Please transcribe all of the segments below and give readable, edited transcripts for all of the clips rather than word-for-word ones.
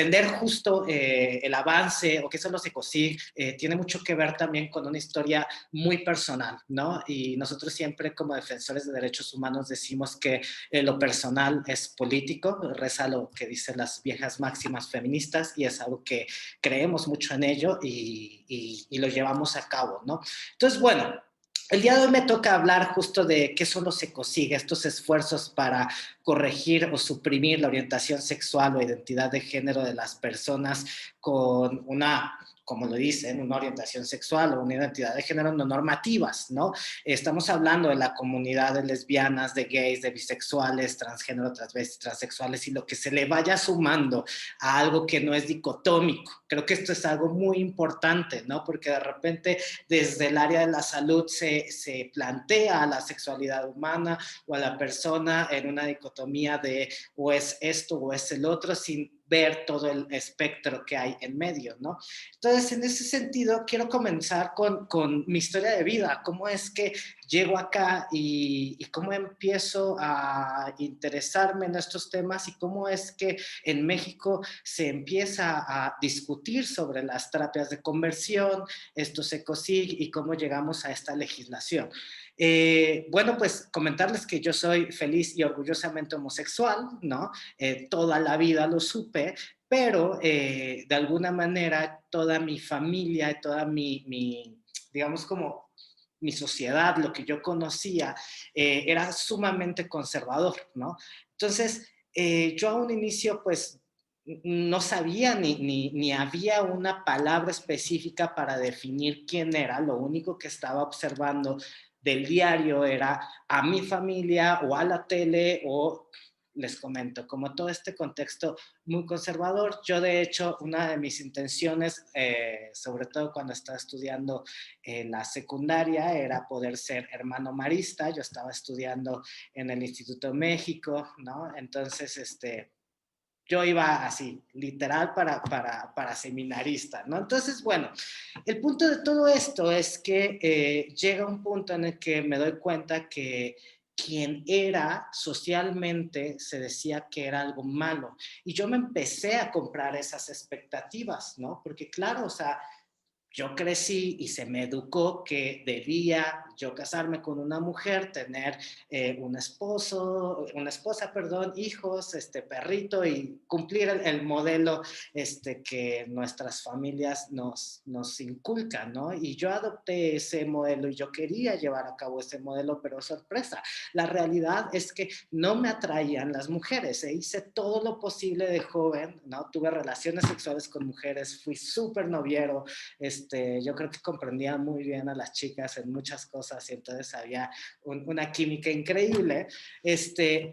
entender justo el avance o qué son los ECOSIG tiene mucho que ver también con una historia muy personal, ¿no? Y nosotros siempre como defensores de derechos humanos decimos que lo personal es político, reza lo que dicen las viejas máximas feministas y es algo que creemos mucho en ello y lo llevamos a cabo, ¿no? Entonces, bueno, el día de hoy me toca hablar justo de qué son los ECOSIG, estos esfuerzos para corregir o suprimir la orientación sexual o identidad de género de las personas con una, como lo dicen, una orientación sexual o una identidad de género no normativas, ¿no? Estamos hablando de la comunidad de lesbianas, de gays, de bisexuales, transgénero, transvestis, transexuales y lo que se le vaya sumando a algo que no es dicotómico. Creo que esto es algo muy importante, ¿no? Porque de repente desde el área de la salud se plantea a la sexualidad humana o a la persona en una dicotomía de o es esto o es el otro sin ver todo el espectro que hay en medio, ¿no? Entonces, en ese sentido, quiero comenzar con mi historia de vida, cómo es que llego acá y cómo empiezo a interesarme en estos temas y cómo es que en México se empieza a discutir sobre las terapias de conversión, estos ECOSIG y cómo llegamos a esta legislación. Bueno, pues comentarles que yo soy feliz y orgullosamente homosexual, ¿no? Toda la vida lo supe, pero de alguna manera toda mi familia, toda digamos como mi sociedad, lo que yo conocía, era sumamente conservador, ¿no? Entonces, yo a un inicio, pues, no sabía ni había una palabra específica para definir quién era, lo único que estaba observando del diario era a mi familia o a la tele o les comento, como todo este contexto muy conservador, yo de hecho una de mis intenciones, sobre todo cuando estaba estudiando la secundaria, era poder ser hermano marista, yo estaba estudiando en el Instituto de México, ¿no? Entonces, yo iba así, literal para seminarista, ¿no? Entonces, bueno, el punto de todo esto es que llega un punto en el que me doy cuenta que quien era socialmente se decía que era algo malo. Y yo me empecé a comprar esas expectativas, ¿no? Porque claro, o sea, yo crecí y se me educó que debía yo casarme con una mujer, tener un esposo, una esposa, perdón, hijos, perrito y cumplir el modelo que nuestras familias nos inculcan, ¿no? Y yo adopté ese modelo y yo quería llevar a cabo ese modelo, pero sorpresa, la realidad es que no me atraían las mujeres. Hice todo lo posible de joven, ¿no? Tuve relaciones sexuales con mujeres, fui súper noviero, yo creo que comprendía muy bien a las chicas en muchas cosas y entonces había una química increíble,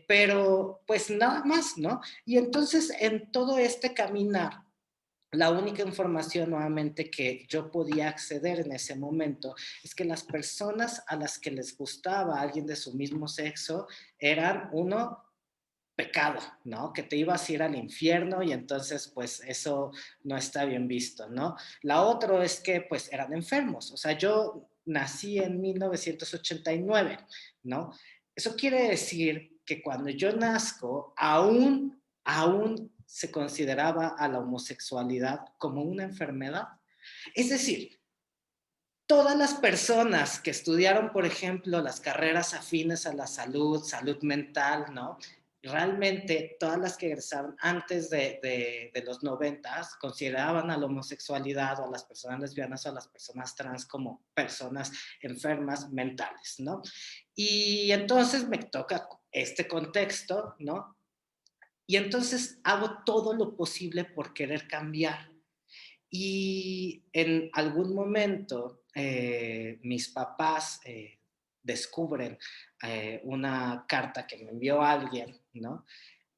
pero pues nada más, ¿no? Y entonces en todo este caminar, la única información nuevamente que yo podía acceder en ese momento es que las personas a las que les gustaba alguien de su mismo sexo eran uno pecado, ¿no? Que te ibas a ir al infierno y entonces pues eso no está bien visto, ¿no? La otra es que pues eran enfermos, o sea, yo nací en 1989, ¿no? Eso quiere decir que cuando yo nazco, aún se consideraba a la homosexualidad como una enfermedad. Es decir, todas las personas que estudiaron, por ejemplo, las carreras afines a la salud, salud mental, ¿no? Realmente todas las que egresaron antes de los 90 consideraban a la homosexualidad o a las personas lesbianas o a las personas trans como personas enfermas mentales, ¿no? Y entonces me toca este contexto, ¿no? Y entonces hago todo lo posible por querer cambiar. Y en algún momento mis papás descubren una carta que me envió alguien, ¿no?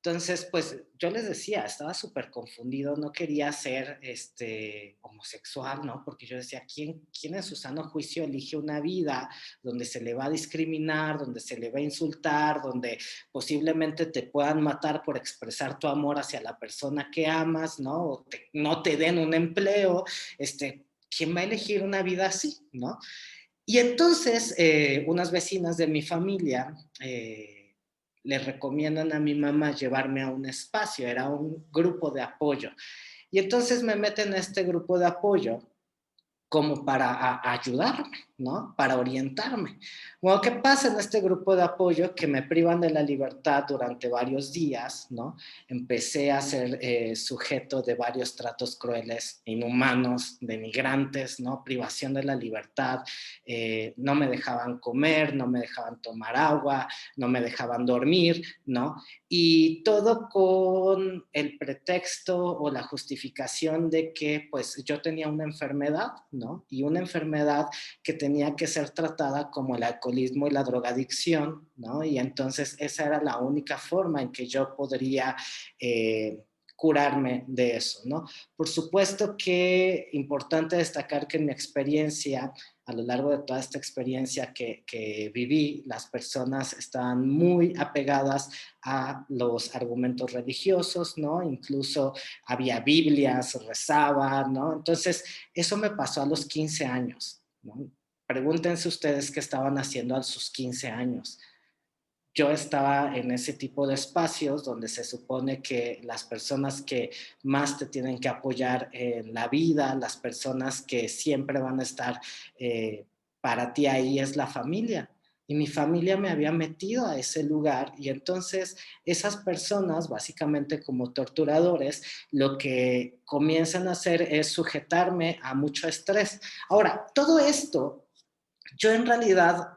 Entonces, pues yo les decía, estaba súper confundido, no quería ser homosexual, ¿no? Porque yo decía, ¿quién en su sano juicio elige una vida donde se le va a discriminar, donde se le va a insultar, donde posiblemente te puedan matar por expresar tu amor hacia la persona que amas, ¿no? O no te den un empleo, ¿quién va a elegir una vida así, ¿no? Y entonces, unas vecinas de mi familia le recomiendan a mi mamá llevarme a un espacio, era un grupo de apoyo. Y entonces me meten a este grupo de apoyo como para ayudarme, ¿no? Para orientarme. Bueno, ¿qué pasa en este grupo de apoyo? Que me privan de la libertad durante varios días, ¿no? Empecé a ser sujeto de varios tratos crueles, inhumanos, denigrantes, ¿no? Privación de la libertad, no me dejaban comer, no me dejaban tomar agua, no me dejaban dormir, ¿no? Y todo con el pretexto o la justificación de que pues yo tenía una enfermedad, ¿no? Y una enfermedad que tenía que ser tratada como el alcoholismo y la drogadicción, ¿no? Y entonces esa era la única forma en que yo podría curarme de eso, ¿no? Por supuesto que importante destacar que en mi experiencia, a lo largo de toda esta experiencia que viví, las personas estaban muy apegadas a los argumentos religiosos, ¿no? Incluso había Biblias, rezaba, ¿no? Entonces, eso me pasó a los 15 años, ¿no? Pregúntense ustedes qué estaban haciendo a sus 15 años. Yo estaba en ese tipo de espacios donde se supone que las personas que más te tienen que apoyar en la vida, las personas que siempre van a estar para ti ahí es la familia. Y mi familia me había metido a ese lugar y entonces esas personas, básicamente como torturadores, lo que comienzan a hacer es sujetarme a mucho estrés. Ahora, todo esto yo en realidad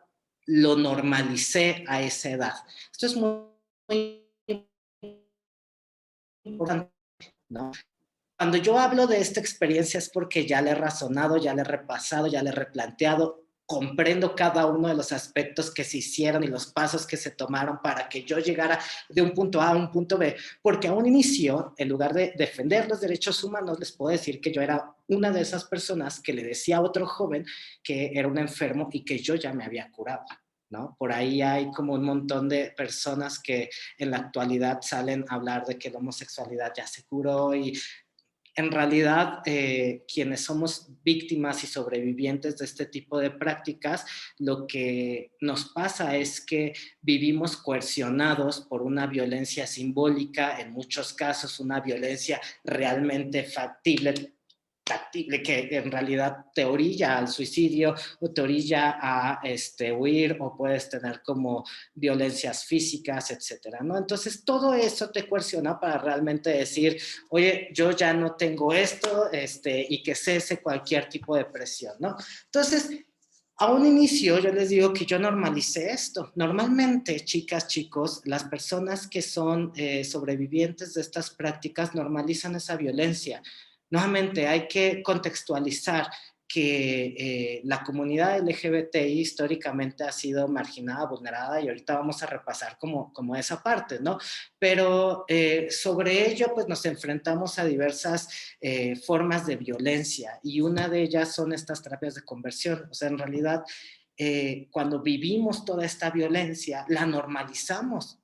lo normalicé a esa edad. Esto es muy importante, ¿no? Cuando yo hablo de esta experiencia es porque ya le he razonado, ya le he repasado, ya le he replanteado, comprendo cada uno de los aspectos que se hicieron y los pasos que se tomaron para que yo llegara de un punto A a un punto B, porque a un inicio, en lugar de defender los derechos humanos, les puedo decir que yo era una de esas personas que le decía a otro joven que era un enfermo y que yo ya me había curado, ¿no? Por ahí hay como un montón de personas que en la actualidad salen a hablar de que la homosexualidad ya se curó y en realidad quienes somos víctimas y sobrevivientes de este tipo de prácticas, lo que nos pasa es que vivimos coercionados por una violencia simbólica, en muchos casos una violencia realmente factible que en realidad te orilla al suicidio o te orilla a huir o puedes tener como violencias físicas, etcétera, ¿no? Entonces todo eso te coerciona para realmente decir, oye, yo ya no tengo esto y que cese cualquier tipo de presión, ¿no? Entonces, a un inicio yo les digo que yo normalicé esto. Normalmente, chicas, chicos, las personas que son sobrevivientes de estas prácticas normalizan esa violencia. Nuevamente, hay que contextualizar que la comunidad LGBTI históricamente ha sido marginada, vulnerada, y ahorita vamos a repasar como esa parte, ¿no? Pero sobre ello, pues nos enfrentamos a diversas formas de violencia y una de ellas son estas terapias de conversión. O sea, en realidad, cuando vivimos toda esta violencia, la normalizamos.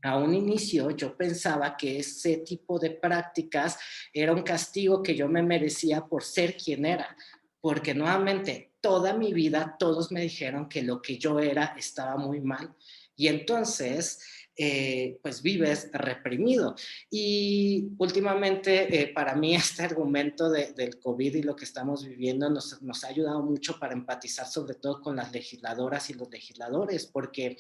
A un inicio yo pensaba que ese tipo de prácticas era un castigo que yo me merecía por ser quien era, porque nuevamente toda mi vida todos me dijeron que lo que yo era estaba muy mal y entonces pues vives reprimido. Y últimamente para mí este argumento del COVID y lo que estamos viviendo nos ha ayudado mucho para empatizar sobre todo con las legisladoras y los legisladores, porque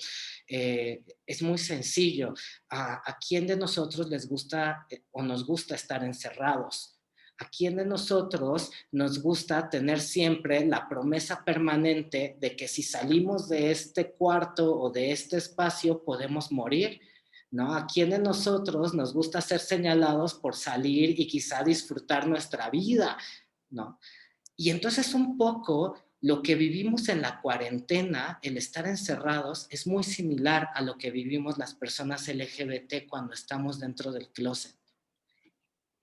es muy sencillo. ¿A quién de nosotros les gusta o nos gusta estar encerrados? ¿A quién de nosotros nos gusta tener siempre la promesa permanente de que si salimos de este cuarto o de este espacio podemos morir? ¿No? ¿A quién de nosotros nos gusta ser señalados por salir y quizá disfrutar nuestra vida? ¿No? Y entonces un poco lo que vivimos en la cuarentena, el estar encerrados, es muy similar a lo que vivimos las personas LGBT cuando estamos dentro del closet.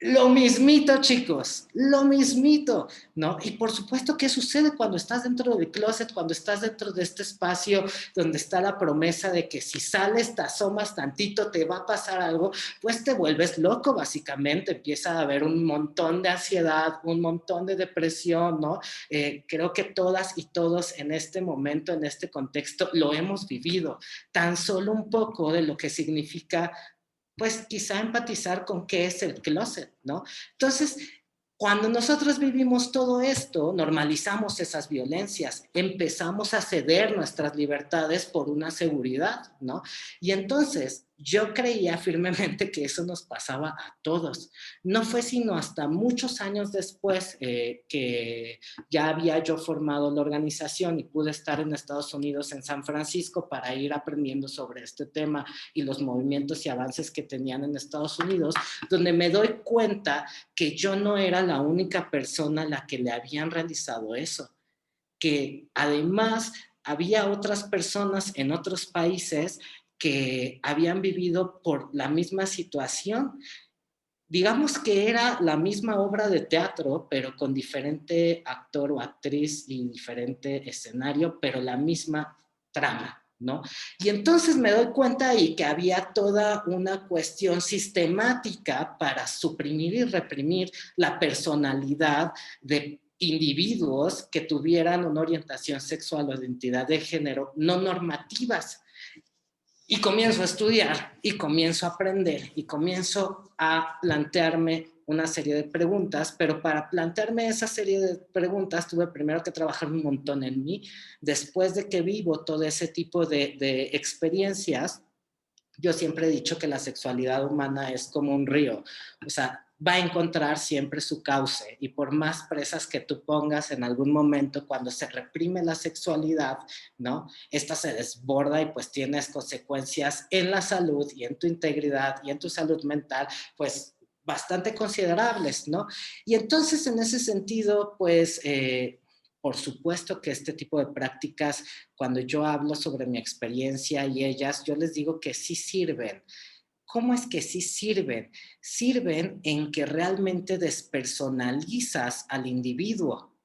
Lo mismito, chicos, lo mismito, ¿no? Y por supuesto, ¿qué sucede cuando estás dentro del closet, cuando estás dentro de este espacio donde está la promesa de que si sales, te asomas tantito, te va a pasar algo? Pues te vuelves loco, básicamente. Empieza a haber un montón de ansiedad, un montón de depresión, ¿no? Creo que todas y todos en este momento, en este contexto, lo hemos vivido. Tan solo un poco de lo que significa pues quizá empatizar con qué es el closet, ¿no? Entonces, cuando nosotros vivimos todo esto, normalizamos esas violencias, empezamos a ceder nuestras libertades por una seguridad, ¿no? Y entonces yo creía firmemente que eso nos pasaba a todos. No fue sino hasta muchos años después que ya había yo formado la organización y pude estar en Estados Unidos, en San Francisco, para ir aprendiendo sobre este tema y los movimientos y avances que tenían en Estados Unidos, donde me doy cuenta que yo no era la única persona a la que le habían realizado eso, que además había otras personas en otros países que habían vivido por la misma situación. Digamos que era la misma obra de teatro, pero con diferente actor o actriz y diferente escenario, pero la misma trama, ¿no? Y entonces me doy cuenta ahí que había toda una cuestión sistemática para suprimir y reprimir la personalidad de individuos que tuvieran una orientación sexual o identidad de género no normativas. Y comienzo a estudiar y comienzo a aprender y comienzo a plantearme una serie de preguntas, pero para plantearme esa serie de preguntas tuve primero que trabajar un montón en mí. Después de que vivo todo ese tipo de experiencias, yo siempre he dicho que la sexualidad humana es como un río, o sea, va a encontrar siempre su cauce y por más presas que tú pongas en algún momento cuando se reprime la sexualidad, ¿no? Esta se desborda y pues tienes consecuencias en la salud y en tu integridad y en tu salud mental, pues bastante considerables, ¿no? Y entonces en ese sentido, pues por supuesto que este tipo de prácticas, cuando yo hablo sobre mi experiencia y ellas, yo les digo que sí sirven. ¿Cómo es que sí sirven? Sirven en que realmente despersonalizas al individuo.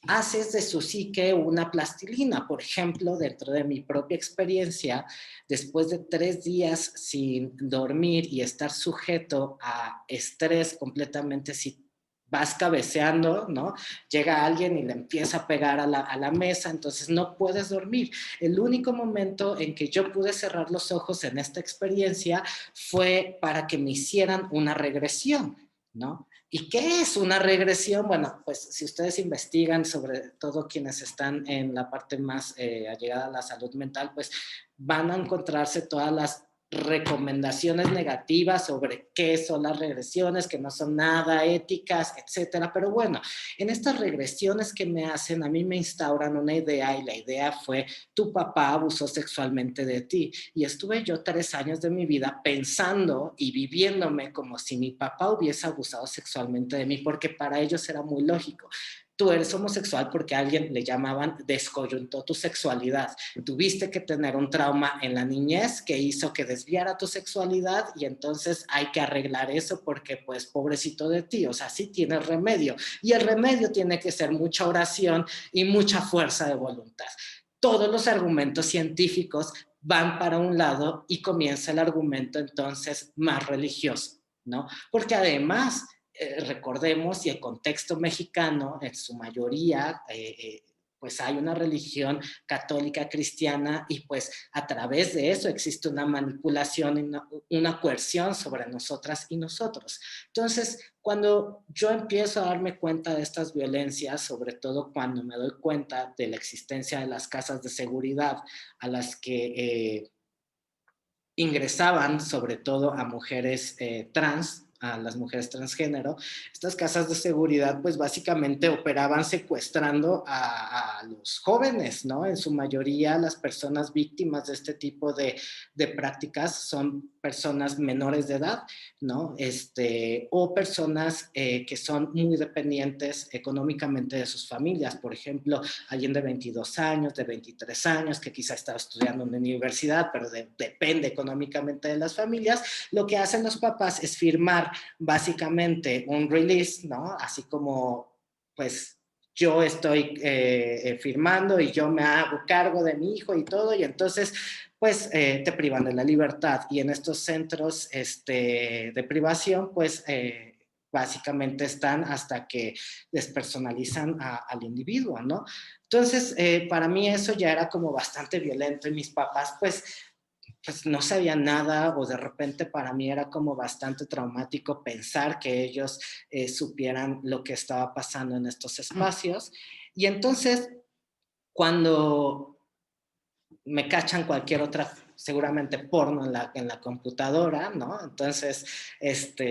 Haces de su psique una plastilina. Por ejemplo, dentro de mi propia experiencia, después de 3 días sin dormir y estar sujeto a estrés completamente, si vas cabeceando, ¿no? Llega alguien y le empieza a pegar a la mesa, entonces no puedes dormir. El único momento en que yo pude cerrar los ojos en esta experiencia fue para que me hicieran una regresión, ¿no? ¿Y qué es una regresión? Bueno, pues si ustedes investigan, sobre todo quienes están en la parte más allegada a la salud mental, pues van a encontrarse todas las recomendaciones negativas sobre qué son las regresiones, que no son nada éticas, etcétera. Pero bueno, en estas regresiones que me hacen, a mí me instauran una idea y la idea fue: tu papá abusó sexualmente de ti. Y estuve yo 3 años de mi vida pensando y viviéndome como si mi papá hubiese abusado sexualmente de mí, porque para ellos era muy lógico. Tú eres homosexual porque a alguien le llamaban descoyuntó tu sexualidad. Tuviste que tener un trauma en la niñez que hizo que desviara tu sexualidad y entonces hay que arreglar eso porque pues pobrecito de ti, o sea, sí tienes remedio. Y el remedio tiene que ser mucha oración y mucha fuerza de voluntad. Todos los argumentos científicos van para un lado y comienza el argumento entonces más religioso, ¿no? Porque además, recordemos, y el contexto mexicano en su mayoría, pues hay una religión católica cristiana y pues a través de eso existe una manipulación y una coerción sobre nosotras y nosotros. Entonces, cuando yo empiezo a darme cuenta de estas violencias, sobre todo cuando me doy cuenta de la existencia de las casas de seguridad a las que ingresaban sobre todo a mujeres trans, a las mujeres transgénero, estas casas de seguridad pues básicamente operaban secuestrando a los jóvenes, ¿no? En su mayoría las personas víctimas de este tipo de prácticas son personas menores de edad, ¿no? O personas que son muy dependientes económicamente de sus familias, por ejemplo, alguien de 22 años, de 23 años, que quizá está estudiando en una universidad, pero depende económicamente de las familias. Lo que hacen los papás es firmar básicamente un release, ¿no? Así como, pues, yo estoy firmando y yo me hago cargo de mi hijo y todo, y entonces, pues, te privan de la libertad. Y en estos centros de privación, pues, básicamente están hasta que despersonalizan al individuo, ¿no? Entonces, para mí eso ya era como bastante violento y mis papás, pues no sabían nada o de repente para mí era como bastante traumático pensar que ellos supieran lo que estaba pasando en estos espacios. Y entonces, cuando me cachan cualquier otra, seguramente porno en la computadora, ¿no? Entonces,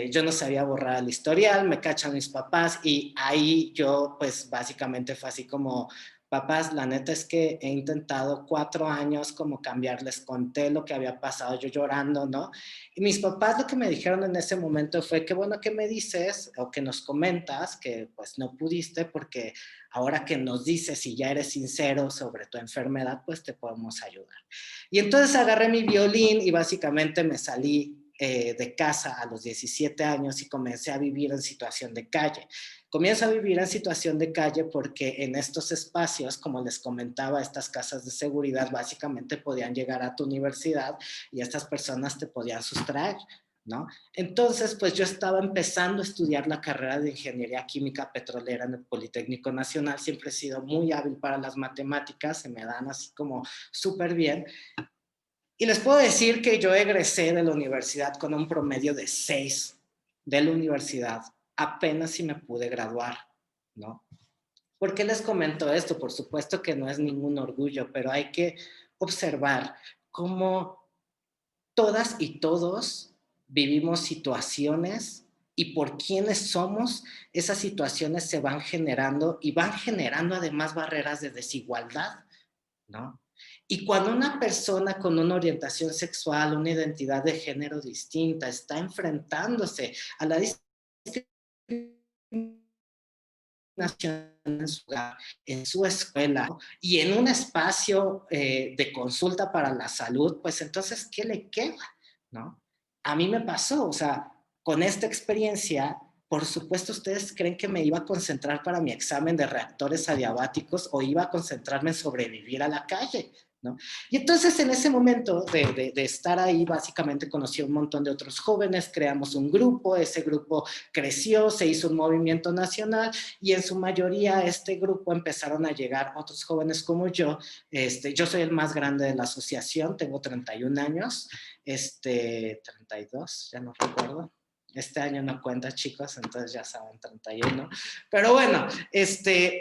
yo no sabía borrar el historial, me cachan mis papás y ahí yo, pues básicamente fue así como, papás, la neta es que he intentado 4 años como cambiarles, conté lo que había pasado, yo llorando, ¿no? Y mis papás lo que me dijeron en ese momento fue, qué bueno que me dices o que nos comentas que pues no pudiste porque ahora que nos dices y ya eres sincero sobre tu enfermedad, pues te podemos ayudar. Y entonces agarré mi violín y básicamente me salí de casa a los 17 años y comencé a vivir en situación de calle. Comienzo a vivir en situación de calle porque en estos espacios, como les comentaba, estas casas de seguridad básicamente podían llegar a tu universidad y estas personas te podían sustraer, ¿no? Entonces, pues yo estaba empezando a estudiar la carrera de Ingeniería Química Petrolera en el Politécnico Nacional, siempre he sido muy hábil para las matemáticas, se me dan así como súper bien, y les puedo decir que yo egresé de la universidad con un promedio de 6 de la universidad, apenas si me pude graduar, ¿no? ¿Por qué les comento esto? Por supuesto que no es ningún orgullo, pero hay que observar cómo todas y todos vivimos situaciones y por quienes somos, esas situaciones se van generando y van generando además barreras de desigualdad, ¿no? Y cuando una persona con una orientación sexual, una identidad de género distinta, está enfrentándose a la discriminación en su hogar, en su escuela, ¿no? Y en un espacio de consulta para la salud, pues entonces, ¿qué le queda? ¿No? A mí me pasó, o sea, con esta experiencia, por supuesto, ¿ustedes creen que me iba a concentrar para mi examen de reactores adiabáticos o iba a concentrarme en sobrevivir a la calle? ¿No? Y entonces en ese momento de estar ahí, básicamente conocí a un montón de otros jóvenes, creamos un grupo, ese grupo creció, se hizo un movimiento nacional y en su mayoría a este grupo empezaron a llegar otros jóvenes como yo. Yo soy el más grande de la asociación, tengo 31 años, 32, ya no recuerdo. Este año no cuenta, chicos, entonces ya saben, 31. Pero bueno,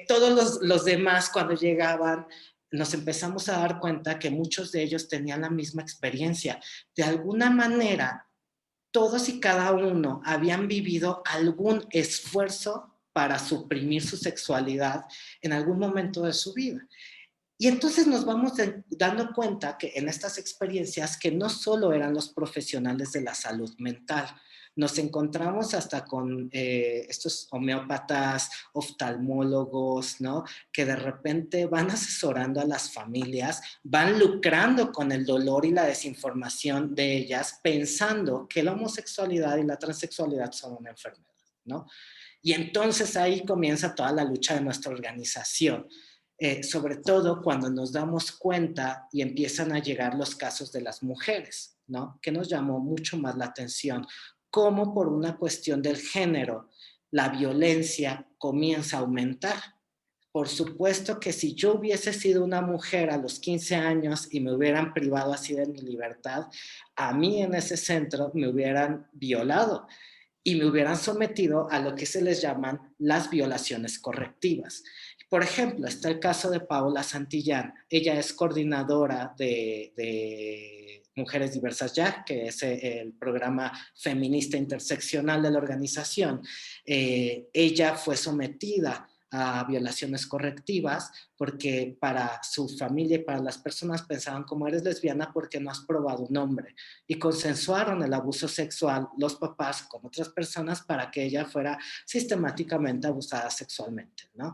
todos los demás cuando llegaban, nos empezamos a dar cuenta que muchos de ellos tenían la misma experiencia. De alguna manera, todos y cada uno habían vivido algún esfuerzo para suprimir su sexualidad en algún momento de su vida. Y entonces nos vamos dando cuenta que en estas experiencias que no solo eran los profesionales de la salud mental, nos encontramos hasta con estos homeópatas, oftalmólogos, ¿no? Que de repente van asesorando a las familias, van lucrando con el dolor y la desinformación de ellas, pensando que la homosexualidad y la transexualidad son una enfermedad, ¿no? Y entonces ahí comienza toda la lucha de nuestra organización. Sobre todo cuando nos damos cuenta y empiezan a llegar los casos de las mujeres, ¿no? Que nos llamó mucho más la atención, cómo por una cuestión del género la violencia comienza a aumentar. Por supuesto que si yo hubiese sido una mujer a los 15 años y me hubieran privado así de mi libertad, a mí en ese centro me hubieran violado y me hubieran sometido a lo que se les llaman las violaciones correctivas. Por ejemplo, está el caso de Paola Santillán. Ella es coordinadora de Mujeres Diversas Ya, que es el programa feminista interseccional de la organización. Ella fue sometida a violaciones correctivas porque para su familia y para las personas pensaban como eres lesbiana porque no has probado un hombre y consensuaron el abuso sexual los papás con otras personas para que ella fuera sistemáticamente abusada sexualmente, ¿no?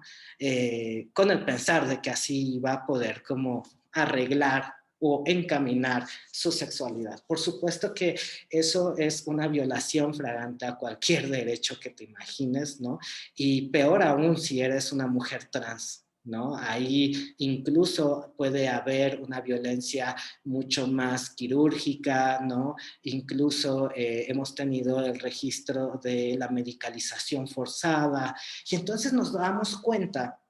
Con el pensar de que así iba a poder como arreglar o encaminar su sexualidad. Por supuesto que eso es una violación flagrante a cualquier derecho que te imagines, ¿no? Y peor aún si eres una mujer trans, ¿no? Ahí incluso puede haber una violencia mucho más quirúrgica, ¿no? Incluso hemos tenido el registro de la medicalización forzada, y entonces nos damos cuenta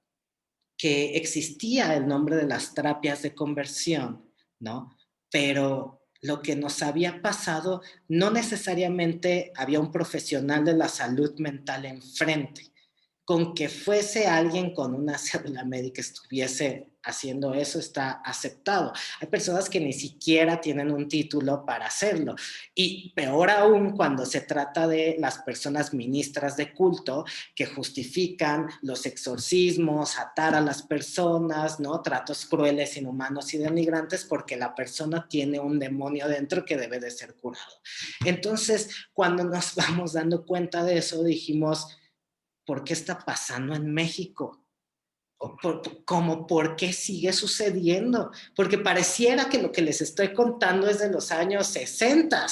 que existía el nombre de las terapias de conversión, ¿no? Pero lo que nos había pasado, no necesariamente había un profesional de la salud mental enfrente. Con que fuese alguien con una cédula médica estuviese haciendo eso está aceptado. Hay personas que ni siquiera tienen un título para hacerlo. Y peor aún cuando se trata de las personas ministras de culto que justifican los exorcismos, atar a las personas, ¿no? Tratos crueles, inhumanos y denigrantes porque la persona tiene un demonio dentro que debe de ser curado. Entonces, cuando nos vamos dando cuenta de eso, dijimos, ¿por qué está pasando en México? ¿Por qué sigue sucediendo? Porque pareciera que lo que les estoy contando es de los años 60,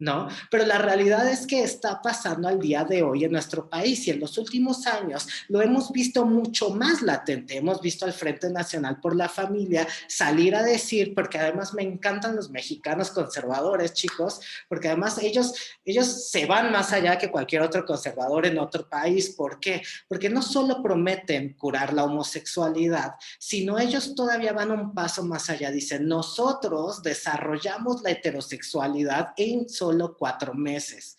¿no? Pero la realidad es que está pasando al día de hoy en nuestro país y en los últimos años lo hemos visto mucho más latente. Hemos visto al Frente Nacional por la Familia salir a decir, porque además me encantan los mexicanos conservadores, chicos, porque además ellos se van más allá que cualquier otro conservador en otro país. ¿Por qué? Porque no solo prometen curar la homosexualidad, sino ellos todavía van un paso más allá. Dicen, nosotros desarrollamos la heterosexualidad en solo 4 meses.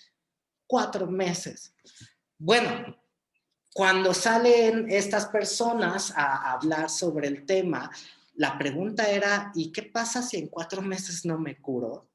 4 meses. Bueno, cuando salen estas personas a hablar sobre el tema, la pregunta era, ¿y qué pasa si en 4 meses no me curo?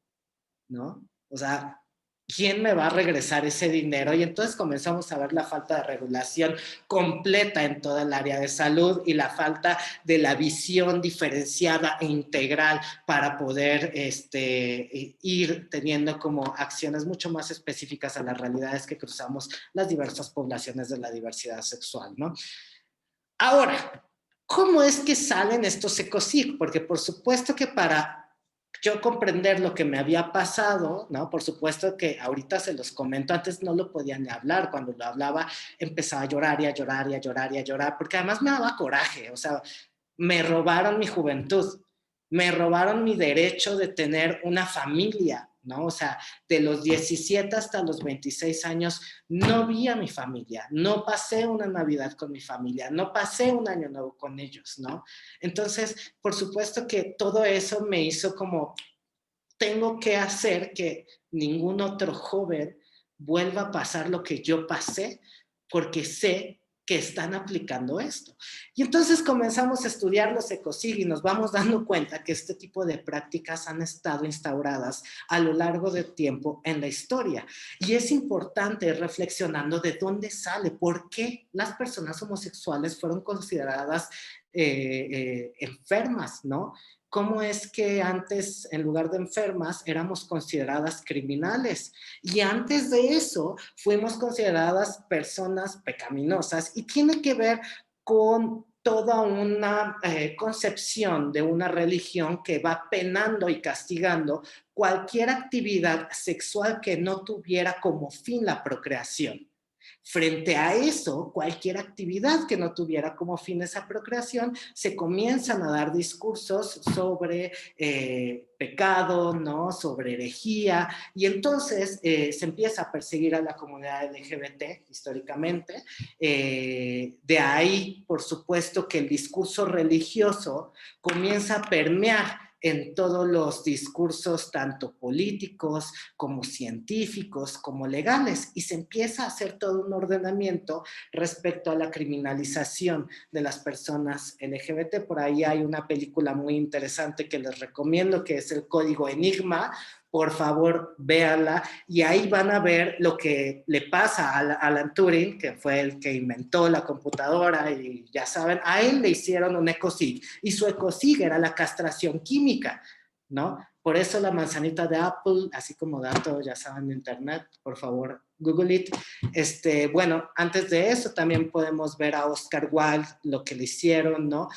¿No? O sea, ¿quién me va a regresar ese dinero? Y entonces comenzamos a ver la falta de regulación completa en toda el área de salud y la falta de la visión diferenciada e integral para poder ir teniendo como acciones mucho más específicas a las realidades que cruzamos las diversas poblaciones de la diversidad sexual, ¿no? Ahora, ¿cómo es que salen estos ECOSIG? Porque por supuesto que para yo comprender lo que me había pasado, ¿no? Por supuesto que ahorita se los comento, antes no lo podía ni hablar, cuando lo hablaba empezaba a llorar y a llorar y a llorar y a llorar, porque además me daba coraje, o sea, me robaron mi juventud, me robaron mi derecho de tener una familia, ¿no? O sea, de los 17 hasta los 26 años no vi a mi familia, no pasé una Navidad con mi familia, no pasé un año nuevo con ellos, ¿no? Entonces, por supuesto que todo eso me hizo como, tengo que hacer que ningún otro joven vuelva a pasar lo que yo pasé, porque sé que están aplicando esto. Y entonces comenzamos a estudiar los ECOSIG y nos vamos dando cuenta que este tipo de prácticas han estado instauradas a lo largo del tiempo en la historia. Y es importante reflexionando de dónde sale, por qué las personas homosexuales fueron consideradas enfermas, ¿no? ¿Cómo es que antes, en lugar de enfermas, éramos consideradas criminales? Y antes de eso, fuimos consideradas personas pecaminosas y tiene que ver con toda una concepción de una religión que va penando y castigando cualquier actividad sexual que no tuviera como fin la procreación. Frente a eso, cualquier actividad que no tuviera como fin esa procreación, se comienzan a dar discursos sobre pecado, ¿no? Sobre herejía, y entonces se empieza a perseguir a la comunidad LGBT históricamente. De ahí, por supuesto, que el discurso religioso comienza a permear en todos los discursos, tanto políticos como científicos, como legales, y se empieza a hacer todo un ordenamiento respecto a la criminalización de las personas LGBT. Por ahí hay una película muy interesante que les recomiendo, que es El Código Enigma. Por favor, véanla, y ahí van a ver lo que le pasa a Alan Turing, que fue el que inventó la computadora, y ya saben, a él le hicieron un ECOSIG, y su ECOSIG era la castración química. ¿no? Por eso la manzanita de Apple, así como dato, ya saben, de internet, por favor, Google it. Bueno, antes de eso también podemos ver a Oscar Wilde, lo que le hicieron, ¿no?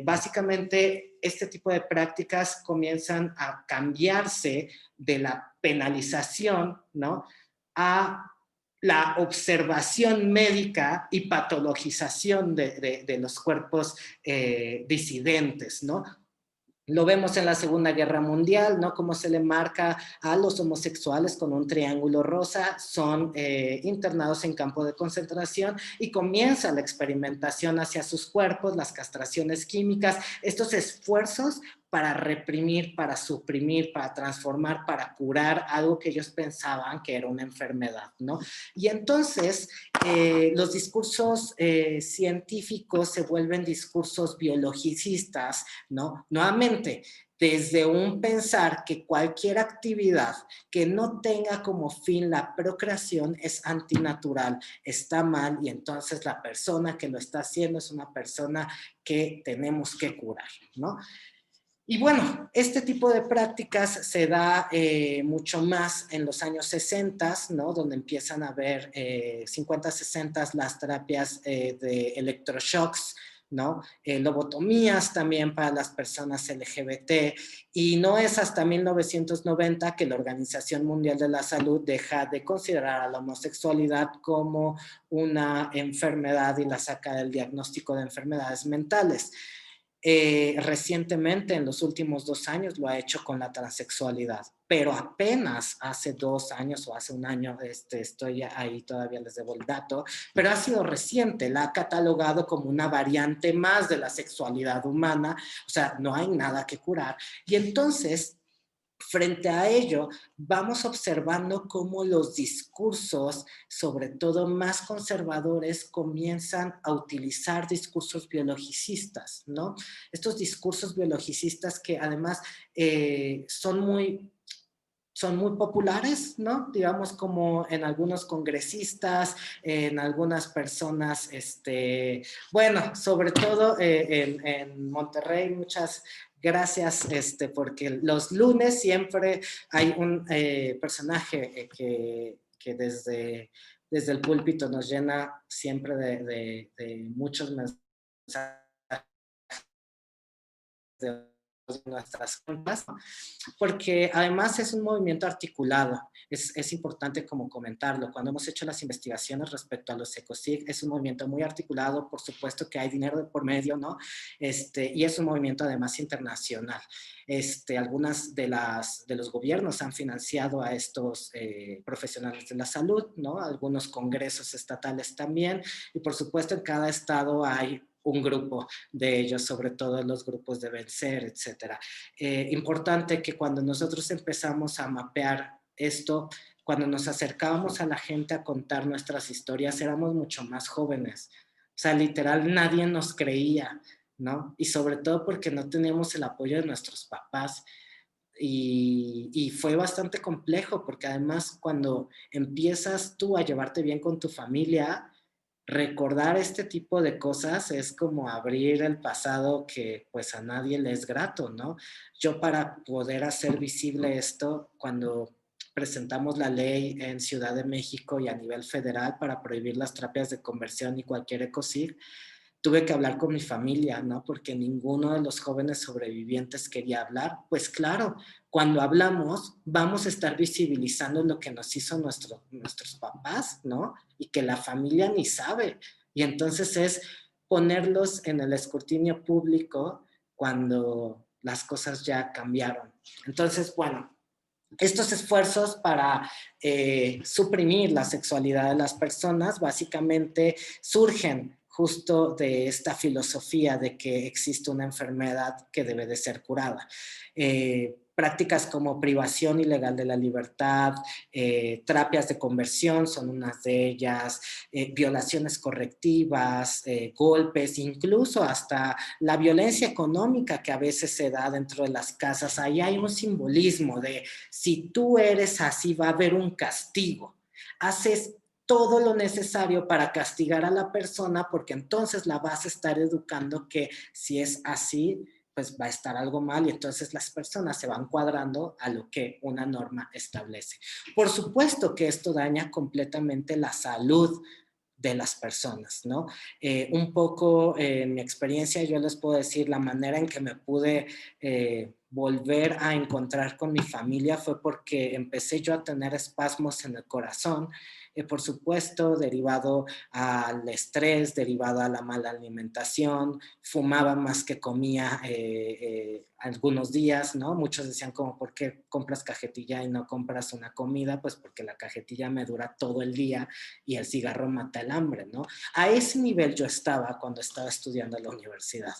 Básicamente, este tipo de prácticas comienzan a cambiarse de la penalización, ¿no? A la observación médica y patologización de los cuerpos disidentes, ¿no? Lo vemos en la Segunda Guerra Mundial, ¿no? Cómo se le marca a los homosexuales con un triángulo rosa, son internados en campo de concentración y comienza la experimentación hacia sus cuerpos, las castraciones químicas, estos esfuerzos para reprimir, para suprimir, para transformar, para curar algo que ellos pensaban que era una enfermedad, ¿no? Y entonces los discursos científicos se vuelven discursos biologicistas, ¿no? Nuevamente, desde un pensar que cualquier actividad que no tenga como fin la procreación es antinatural, está mal, y entonces la persona que lo está haciendo es una persona que tenemos que curar, ¿no? Y bueno, este tipo de prácticas se da mucho más en los años 60, ¿no? Donde empiezan a haber 50, 60 las terapias de electroshocks, ¿no? Lobotomías también para las personas LGBT, y no es hasta 1990 que la Organización Mundial de la Salud deja de considerar a la homosexualidad como una enfermedad y la saca del diagnóstico de enfermedades mentales. Recientemente, en los últimos 2 años, lo ha hecho con la transexualidad, pero apenas hace 2 años o hace un año, estoy ahí, todavía les debo el dato, pero ha sido reciente, la ha catalogado como una variante más de la sexualidad humana, o sea, no hay nada que curar. Y entonces, frente a ello, vamos observando cómo los discursos, sobre todo más conservadores, comienzan a utilizar discursos biologicistas, ¿no? Estos discursos biologicistas que además son muy populares, ¿no? Digamos como en algunos congresistas, en algunas personas, bueno, sobre todo en Monterrey, muchas gracias, porque los lunes siempre hay un personaje que desde el púlpito nos llena siempre de muchos mensajes de nuestras culpas, porque además es un movimiento articulado, es importante como comentarlo, cuando hemos hecho las investigaciones respecto a los ECOSIG, es un movimiento muy articulado, por supuesto que hay dinero de por medio, ¿no? Y es un movimiento además internacional. Algunas de los gobiernos han financiado a estos profesionales de la salud, ¿no? Algunos congresos estatales también, y por supuesto en cada estado hay un grupo de ellos, sobre todo los grupos de Vencer, etcétera. Importante que cuando nosotros empezamos a mapear esto, cuando nos acercábamos a la gente a contar nuestras historias, éramos mucho más jóvenes. O sea, literal, nadie nos creía, ¿no? Y sobre todo porque no teníamos el apoyo de nuestros papás. Y fue bastante complejo, porque además cuando empiezas tú a llevarte bien con tu familia, recordar este tipo de cosas es como abrir el pasado que pues a nadie le es grato, ¿no? Yo, para poder hacer visible esto, cuando presentamos la ley en Ciudad de México y a nivel federal para prohibir las terapias de conversión y cualquier ecocid, tuve que hablar con mi familia, ¿no? Porque ninguno de los jóvenes sobrevivientes quería hablar. Pues claro, cuando hablamos vamos a estar visibilizando lo que nos hizo nuestros papás, ¿no? Y que la familia ni sabe. Y entonces es ponerlos en el escrutinio público cuando las cosas ya cambiaron. Entonces, bueno, estos esfuerzos para suprimir la sexualidad de las personas básicamente surgen justo de esta filosofía de que existe una enfermedad que debe de ser curada. Prácticas como privación ilegal de la libertad, terapias de conversión son unas de ellas, violaciones correctivas, golpes, incluso hasta la violencia económica que a veces se da dentro de las casas. Ahí hay un simbolismo de si tú eres así va a haber un castigo. Haces todo lo necesario para castigar a la persona, porque entonces la vas a estar educando que si es así, pues va a estar algo mal y entonces las personas se van cuadrando a lo que una norma establece. Por supuesto que esto daña completamente la salud de las personas, ¿no? Un poco en mi experiencia yo les puedo decir la manera en que me pude volver a encontrar con mi familia fue porque empecé yo a tener espasmos en el corazón, por supuesto derivado al estrés, derivado a la mala alimentación, fumaba más que comía algunos días, ¿no? Muchos decían como, ¿por qué compras cajetilla y no compras una comida? Pues porque la cajetilla me dura todo el día y el cigarro mata el hambre, ¿no? A ese nivel yo estaba cuando estaba estudiando en la universidad.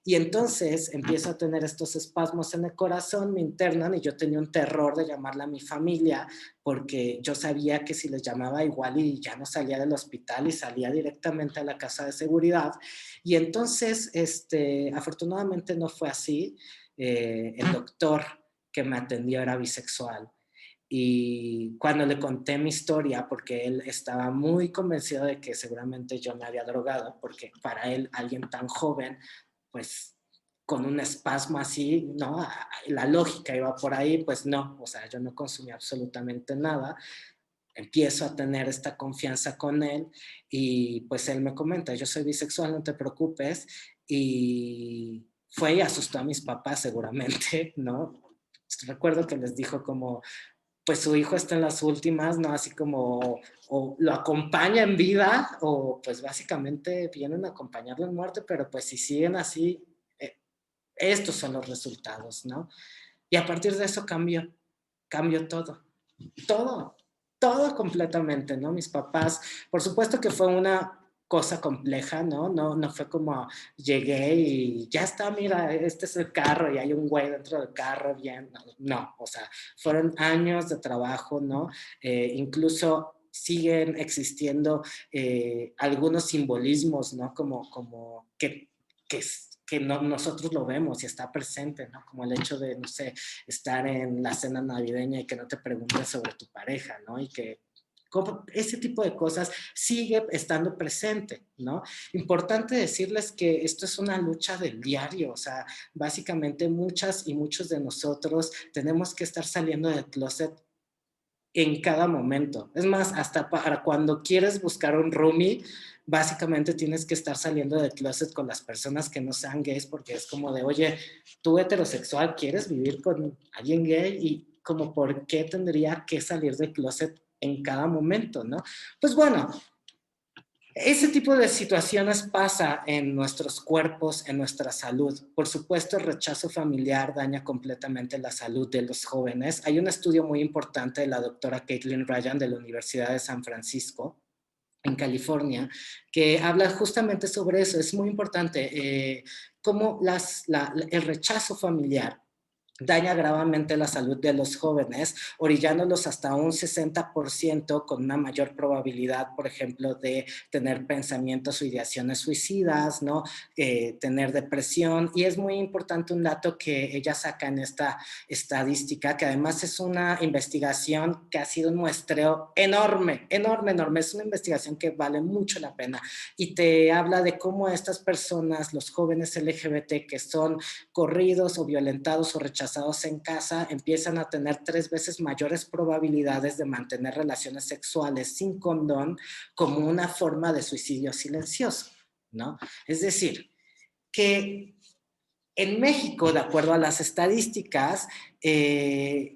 Y entonces empiezo a tener estos espasmos en el corazón, me internan y yo tenía un terror de llamarle a mi familia porque yo sabía que si les llamaba igual y ya no salía del hospital y salía directamente a la casa de seguridad. Y entonces, afortunadamente no fue así. El doctor que me atendió era bisexual. Y cuando le conté mi historia, porque él estaba muy convencido de que seguramente yo me había drogado, porque para él, alguien tan joven, pues con un espasmo así, ¿no? La lógica iba por ahí, pues no, o sea, yo no consumía absolutamente nada. Empiezo a tener esta confianza con él y pues él me comenta, yo soy bisexual, no te preocupes. Y fue y asustó a mis papás seguramente, ¿no? Recuerdo que les dijo como, pues su hijo está en las últimas, ¿no? Así como o lo acompaña en vida o pues básicamente vienen a acompañarlo en muerte, pero pues si siguen así, estos son los resultados, ¿no? Y a partir de eso cambió todo, todo, todo completamente, ¿no? Mis papás, por supuesto que fue una cosa compleja, ¿no? No fue como llegué y ya está, mira, este es el carro y hay un güey dentro del carro, bien, no, o sea, fueron años de trabajo, ¿no? Incluso siguen existiendo algunos simbolismos, ¿no? Como que no, nosotros lo vemos y está presente, ¿no? Como el hecho de, no sé, estar en la cena navideña y que no te pregunten sobre tu pareja, ¿no? Y que ese tipo de cosas sigue estando presente, ¿no? Importante decirles que esto es una lucha del diario, o sea, básicamente muchas y muchos de nosotros tenemos que estar saliendo del closet en cada momento. Es más, hasta para cuando quieres buscar un roomie, básicamente tienes que estar saliendo del closet con las personas que no sean gays, porque es como de, oye, tú heterosexual, ¿quieres vivir con alguien gay? Y como, ¿por qué tendría que salir del closet en cada momento, no? Pues bueno, ese tipo de situaciones pasa en nuestros cuerpos, en nuestra salud. Por supuesto, el rechazo familiar daña completamente la salud de los jóvenes. Hay un estudio muy importante de la doctora Caitlin Ryan de la Universidad de San Francisco, en California, que habla justamente sobre eso. Es muy importante cómo el rechazo familiar daña gravemente la salud de los jóvenes, orillándolos hasta un 60% con una mayor probabilidad, por ejemplo, de tener pensamientos o ideaciones suicidas, ¿no? Tener depresión. Y es muy importante un dato que ella saca en esta estadística, que además es una investigación que ha sido un muestreo enorme, enorme, enorme. Es una investigación que vale mucho la pena y te habla de cómo estas personas, los jóvenes LGBT que son corridos o violentados o rechazados en casa, empiezan a tener 3 veces mayores probabilidades de mantener relaciones sexuales sin condón como una forma de suicidio silencioso, ¿no? Es decir, que en México, de acuerdo a las estadísticas, el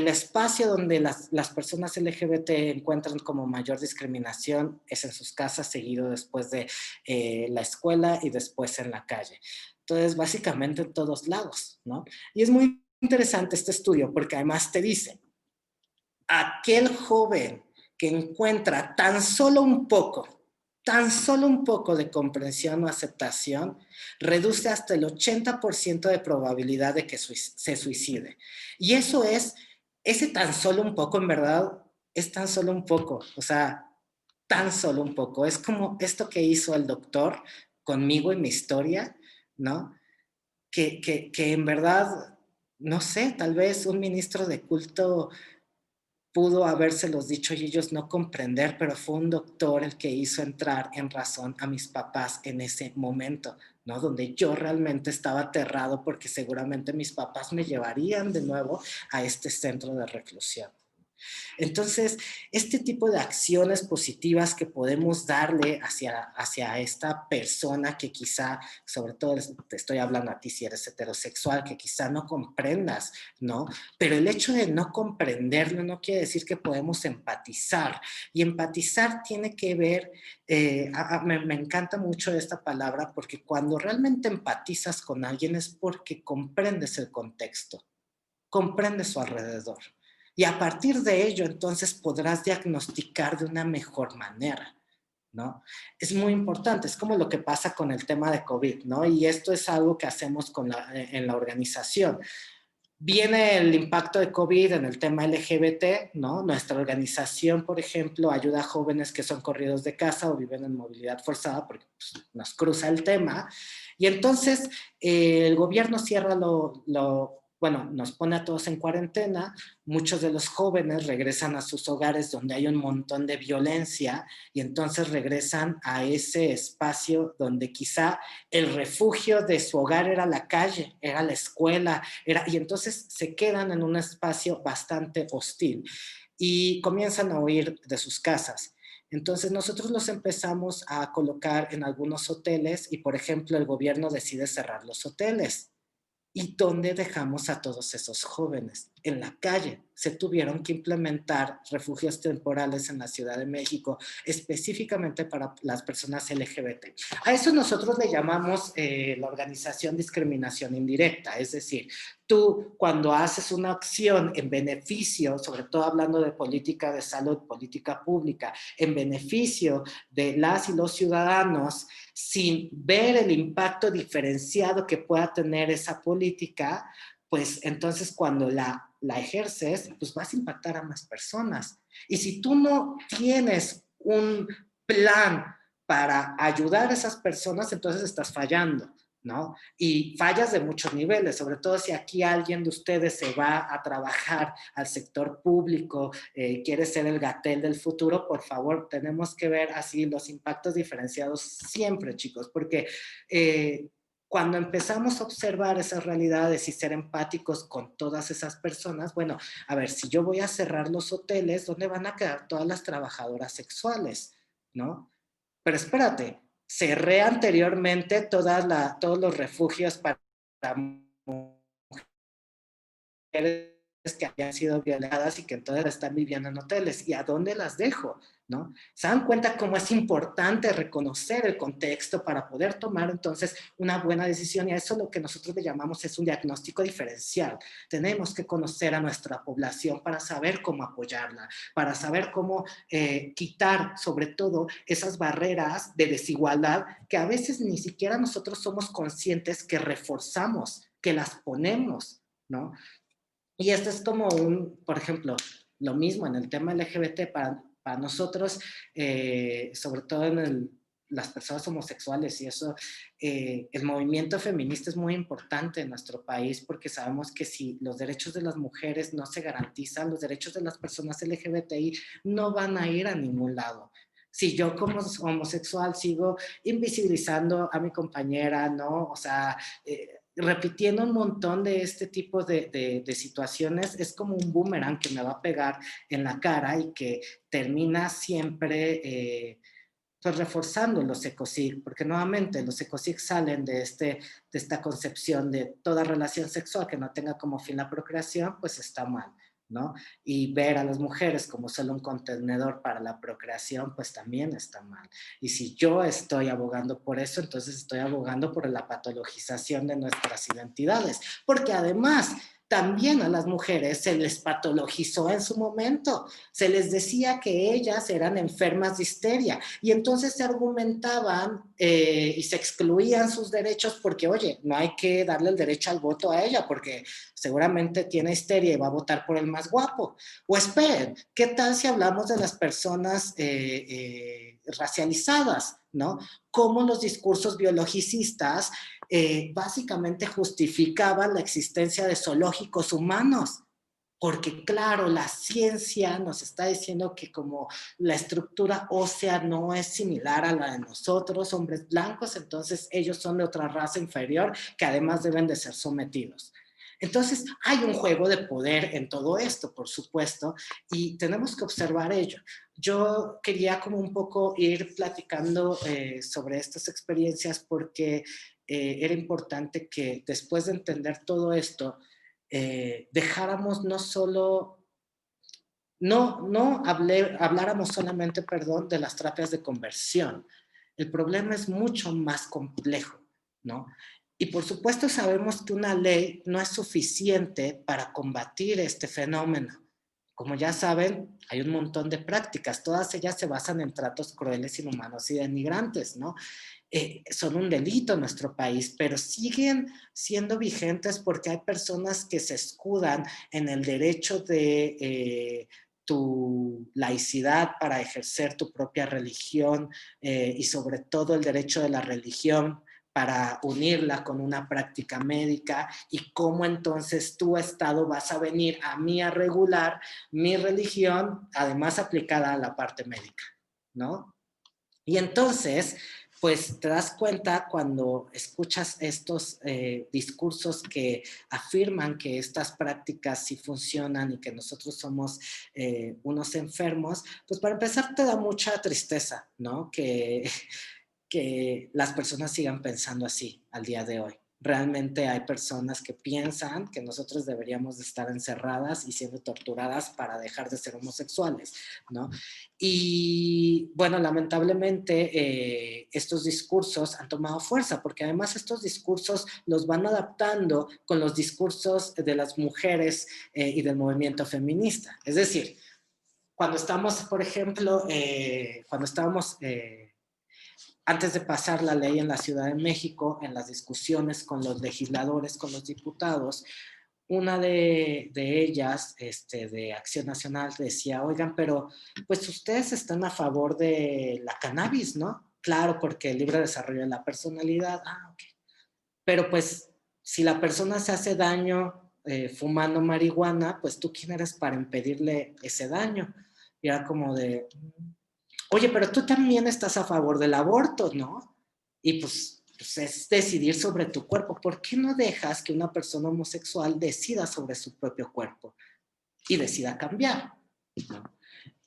espacio donde las personas LGBT encuentran como mayor discriminación es en sus casas, seguido después de la escuela y después en la calle. Entonces, básicamente en todos lados, ¿no? Y es muy interesante este estudio porque además te dice, aquel joven que encuentra tan solo un poco de comprensión o aceptación, reduce hasta el 80% de probabilidad de que se suicide. Y eso es, ese tan solo un poco, en verdad, es tan solo un poco, o sea, tan solo un poco. Es como esto que hizo el doctor conmigo en mi historia, ¿no? Que en verdad, no sé, tal vez un ministro de culto pudo habérselos dicho y ellos no comprender, pero fue un doctor el que hizo entrar en razón a mis papás en ese momento, ¿no? Donde yo realmente estaba aterrado porque seguramente mis papás me llevarían de nuevo a este centro de reclusión. Entonces, este tipo de acciones positivas que podemos darle hacia esta persona que quizá, sobre todo te estoy hablando a ti si eres heterosexual, que quizá no comprendas, ¿no? Pero el hecho de no comprenderlo no quiere decir que podemos empatizar. Y empatizar tiene que ver, me encanta mucho esta palabra porque cuando realmente empatizas con alguien es porque comprendes el contexto, comprendes su alrededor. Y a partir de ello, entonces podrás diagnosticar de una mejor manera, ¿no? Es muy importante, es como lo que pasa con el tema de COVID, ¿no? Y esto es algo que hacemos en la organización. Viene el impacto de COVID en el tema LGBT, ¿no? Nuestra organización, por ejemplo, ayuda a jóvenes que son corridos de casa o viven en movilidad forzada porque pues, nos cruza el tema. Y entonces el gobierno cierra bueno, nos pone a todos en cuarentena, muchos de los jóvenes regresan a sus hogares donde hay un montón de violencia y entonces regresan a ese espacio donde quizá el refugio de su hogar era la calle, era la escuela, y entonces se quedan en un espacio bastante hostil y comienzan a huir de sus casas. Entonces nosotros los empezamos a colocar en algunos hoteles y, por ejemplo, el gobierno decide cerrar los hoteles. ¿Y dónde dejamos a todos esos jóvenes? En la calle. Se tuvieron que implementar refugios temporales en la Ciudad de México, específicamente para las personas LGBT. A eso nosotros le llamamos la organización discriminación indirecta, es decir, tú cuando haces una acción en beneficio, sobre todo hablando de política de salud, política pública, en beneficio de las y los ciudadanos, sin ver el impacto diferenciado que pueda tener esa política, pues entonces cuando la ejerces, pues vas a impactar a más personas. Y si tú no tienes un plan para ayudar a esas personas, entonces estás fallando, ¿no? Y fallas de muchos niveles, sobre todo si aquí alguien de ustedes se va a trabajar al sector público, quiere ser el Gatell del futuro, por favor, tenemos que ver así los impactos diferenciados siempre, chicos, porque cuando empezamos a observar esas realidades y ser empáticos con todas esas personas, bueno, a ver, si yo voy a cerrar los hoteles, ¿dónde van a quedar todas las trabajadoras sexuales? ¿No? Pero espérate, cerré anteriormente todos los refugios para mujeres que habían sido violadas y que entonces están viviendo en hoteles. ¿Y a dónde las dejo? ¿No? ¿Se dan cuenta cómo es importante reconocer el contexto para poder tomar entonces una buena decisión? Y a eso lo que nosotros le llamamos es un diagnóstico diferencial. Tenemos que conocer a nuestra población para saber cómo apoyarla, para saber cómo quitar sobre todo esas barreras de desigualdad que a veces ni siquiera nosotros somos conscientes que reforzamos, que las ponemos, ¿no? Y esto es como por ejemplo, lo mismo en el tema LGBT para nosotros, sobre todo las personas homosexuales y eso, el movimiento feminista es muy importante en nuestro país porque sabemos que si los derechos de las mujeres no se garantizan, los derechos de las personas LGBTI no van a ir a ningún lado. Si yo como homosexual sigo invisibilizando a mi compañera, ¿no? O sea, repitiendo un montón de este tipo de situaciones, es como un boomerang que me va a pegar en la cara y que termina siempre pues reforzando los ecosig, porque nuevamente los ecosig salen de esta concepción de toda relación sexual que no tenga como fin la procreación, pues está mal, ¿no? Y ver a las mujeres como solo un contenedor para la procreación, pues también está mal. Y si yo estoy abogando por eso, entonces estoy abogando por la patologización de nuestras identidades, porque además también a las mujeres se les patologizó en su momento, se les decía que ellas eran enfermas de histeria y entonces se argumentaban y se excluían sus derechos porque, oye, no hay que darle el derecho al voto a ella porque seguramente tiene histeria y va a votar por el más guapo. O esperen, ¿qué tal si hablamos de las personas racializadas, ¿no? Cómo los discursos biologicistas básicamente justificaban la existencia de zoológicos humanos, Porque claro, la ciencia nos está diciendo que como la estructura ósea no es similar a la de nosotros, hombres blancos, entonces ellos son de otra raza inferior que además deben de ser sometidos. Entonces hay un juego de poder en todo esto, por supuesto, y tenemos que observar ello. Yo quería como un poco ir platicando sobre estas experiencias porque era importante que después de entender todo esto, dejáramos no solo, habláramos solamente, perdón, de las terapias de conversión. El problema es mucho más complejo, ¿no? Y por supuesto sabemos que una ley no es suficiente para combatir este fenómeno. Como ya saben, hay un montón de prácticas, todas ellas se basan en tratos crueles, inhumanos y denigrantes, ¿no? Son un delito en nuestro país, pero siguen siendo vigentes porque hay personas que se escudan en el derecho de tu laicidad para ejercer tu propia religión y sobre todo el derecho de la religión para unirla con una práctica médica y cómo entonces tu Estado vas a venir a mí a regular mi religión, además aplicada a la parte médica, ¿no? Y entonces, pues te das cuenta cuando escuchas estos discursos que afirman que estas prácticas sí funcionan y que nosotros somos unos enfermos, pues para empezar te da mucha tristeza, ¿no? Que las personas sigan pensando así al día de hoy. Realmente hay personas que piensan que nosotros deberíamos de estar encerradas y siendo torturadas para dejar de ser homosexuales, ¿no? Y bueno, lamentablemente estos discursos han tomado fuerza, porque además estos discursos los van adaptando con los discursos de las mujeres y del movimiento feminista. Es decir, cuando estamos, por ejemplo, cuando estábamos antes de pasar la ley en la Ciudad de México, en las discusiones con los legisladores, con los diputados, una de ellas, de Acción Nacional, decía, oigan, pero pues ustedes están a favor de la cannabis, ¿no? Claro, porque el libre desarrollo de la personalidad, ok. Pero pues si la persona se hace daño fumando marihuana, pues tú quién eres para impedirle ese daño. Y era como de, oye, pero tú también estás a favor del aborto, ¿no? Y pues es decidir sobre tu cuerpo. ¿Por qué no dejas que una persona homosexual decida sobre su propio cuerpo y decida cambiar? ¿No?